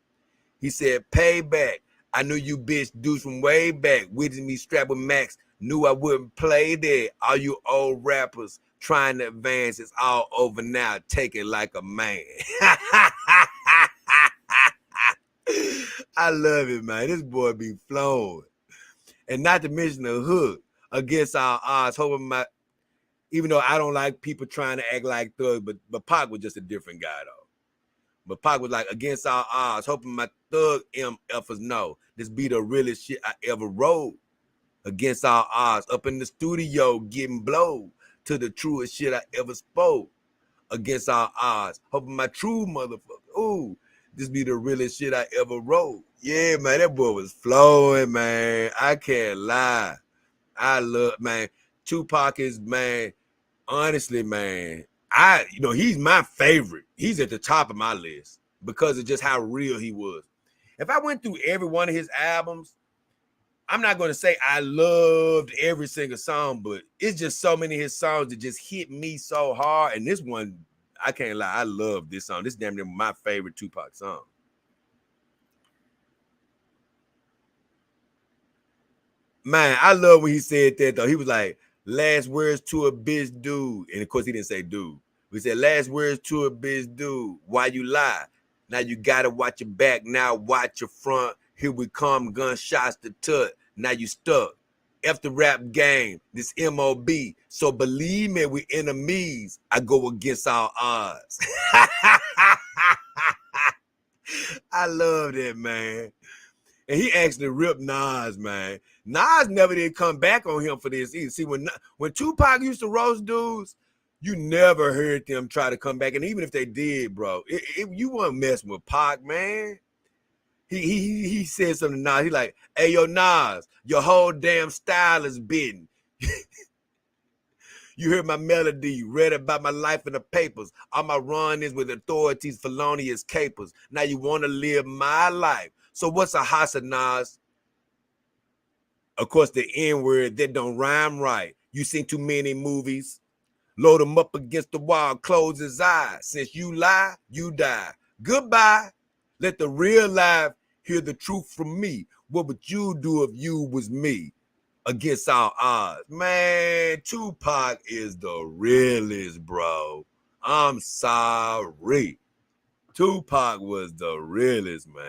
He said, payback. I knew you bitch dudes from way back. Witnessed me strapped with Max. Knew I wouldn't play that. All you old rappers trying to advance. It's all over now. Take it like a man. I love it, man. This boy be flowing. And not to mention the hook. Against our odds, hoping even though I don't like people trying to act like thugs, but Pac was just a different guy though. But Pac was like, against our odds, hoping my thug MFers know this be the realest shit I ever wrote. Against our odds, up in the studio getting blowed to the truest shit I ever spoke. Against our odds, hoping my true motherfucker, ooh, this be the realest shit I ever wrote. Yeah, man, that boy was flowing, man. I can't lie. I love, man, Tupac is, man, honestly, man, he's my favorite. He's at the top of my list because of just how real he was. If I went through every one of his albums, I'm not going to say I loved every single song, but it's just so many of his songs that just hit me so hard. And this one, I can't lie. I love this song. This is damn near my favorite Tupac song. Man, I love when he said that, though. He was like, last words to a bitch dude. And of course, he didn't say dude. We said, last words to a bitch dude. Why you lie? Now you got to watch your back. Now watch your front. Here we come. Gunshots to tut. Now you stuck. F the rap game. This MOB. So believe me, we enemies. I go against all odds. I love that, man. And he actually ripped Nas, man. Nas never did come back on him for this either. See, when Tupac used to roast dudes, you never heard them try to come back. And even if they did, bro, you weren't messing with Pac, man. He said something to Nas. He like, hey, yo, Nas, your whole damn style is bitten. You heard my melody, you read about my life in the papers. All my run is with authorities, felonious capers. Now you want to live my life. So what's a hassa, Nas? Of course, the N-word, that don't rhyme right. You seen too many movies. Load him up against the wall, close his eyes. Since you lie, you die. Goodbye. Let the real life hear the truth from me. What would you do if you was me? Against all odds. Man, Tupac is the realest, bro. I'm sorry. Tupac was the realest, man.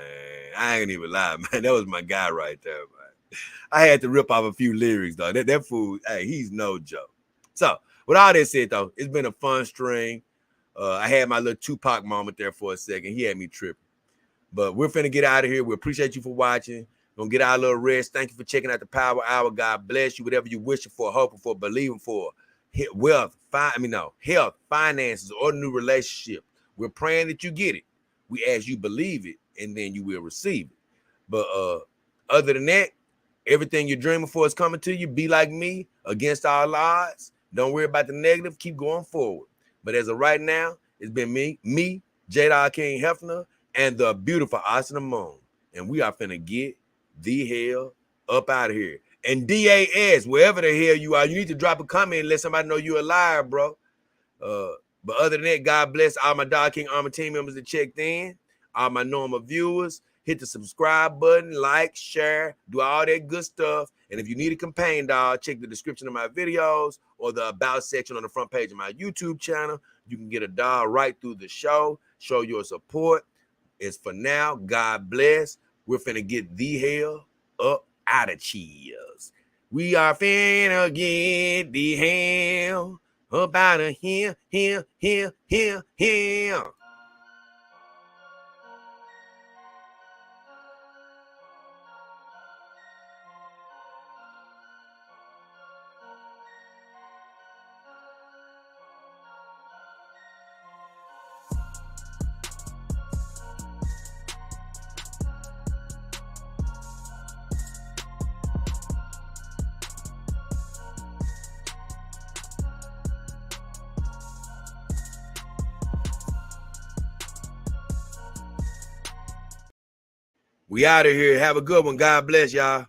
I ain't even lie, man. That was my guy right there, man. I had to rip off a few lyrics, though. That fool, hey, he's no joke. So, with all that said, though, it's been a fun string. I had my little Tupac moment there for a second. He had me tripping. But we're finna get out of here. We appreciate you for watching. Gonna get our little rest. Thank you for checking out the Power Hour. God bless you. Whatever you're wishing for, hoping for, believing for, wealth, health, finances, or new relationship. We're praying that you get it. We ask you believe it, and then you will receive it. But other than that, everything you're dreaming for is coming to you. Be like me, against all odds. Don't worry about the negative. Keep going forward. But as of right now, it's been me, JayDollKingHefner, and the beautiful Austin Moon. And we are finna get the hell up out of here. And DAS, wherever the hell you are, you need to drop a comment and let somebody know you're a liar, bro. But other than that, God bless all my Dog King Armor team members that checked in, all my normal viewers. Hit the subscribe button, like, share, do all that good stuff. And if you need a companion dog, check the description of my videos or the about section on the front page of my YouTube channel. You can get a dog right through the show, show your support. It's for now. God bless. We're finna get the hell up out of cheers. We are finna get the hell up out of here. We out of here. Have a good one. God bless y'all.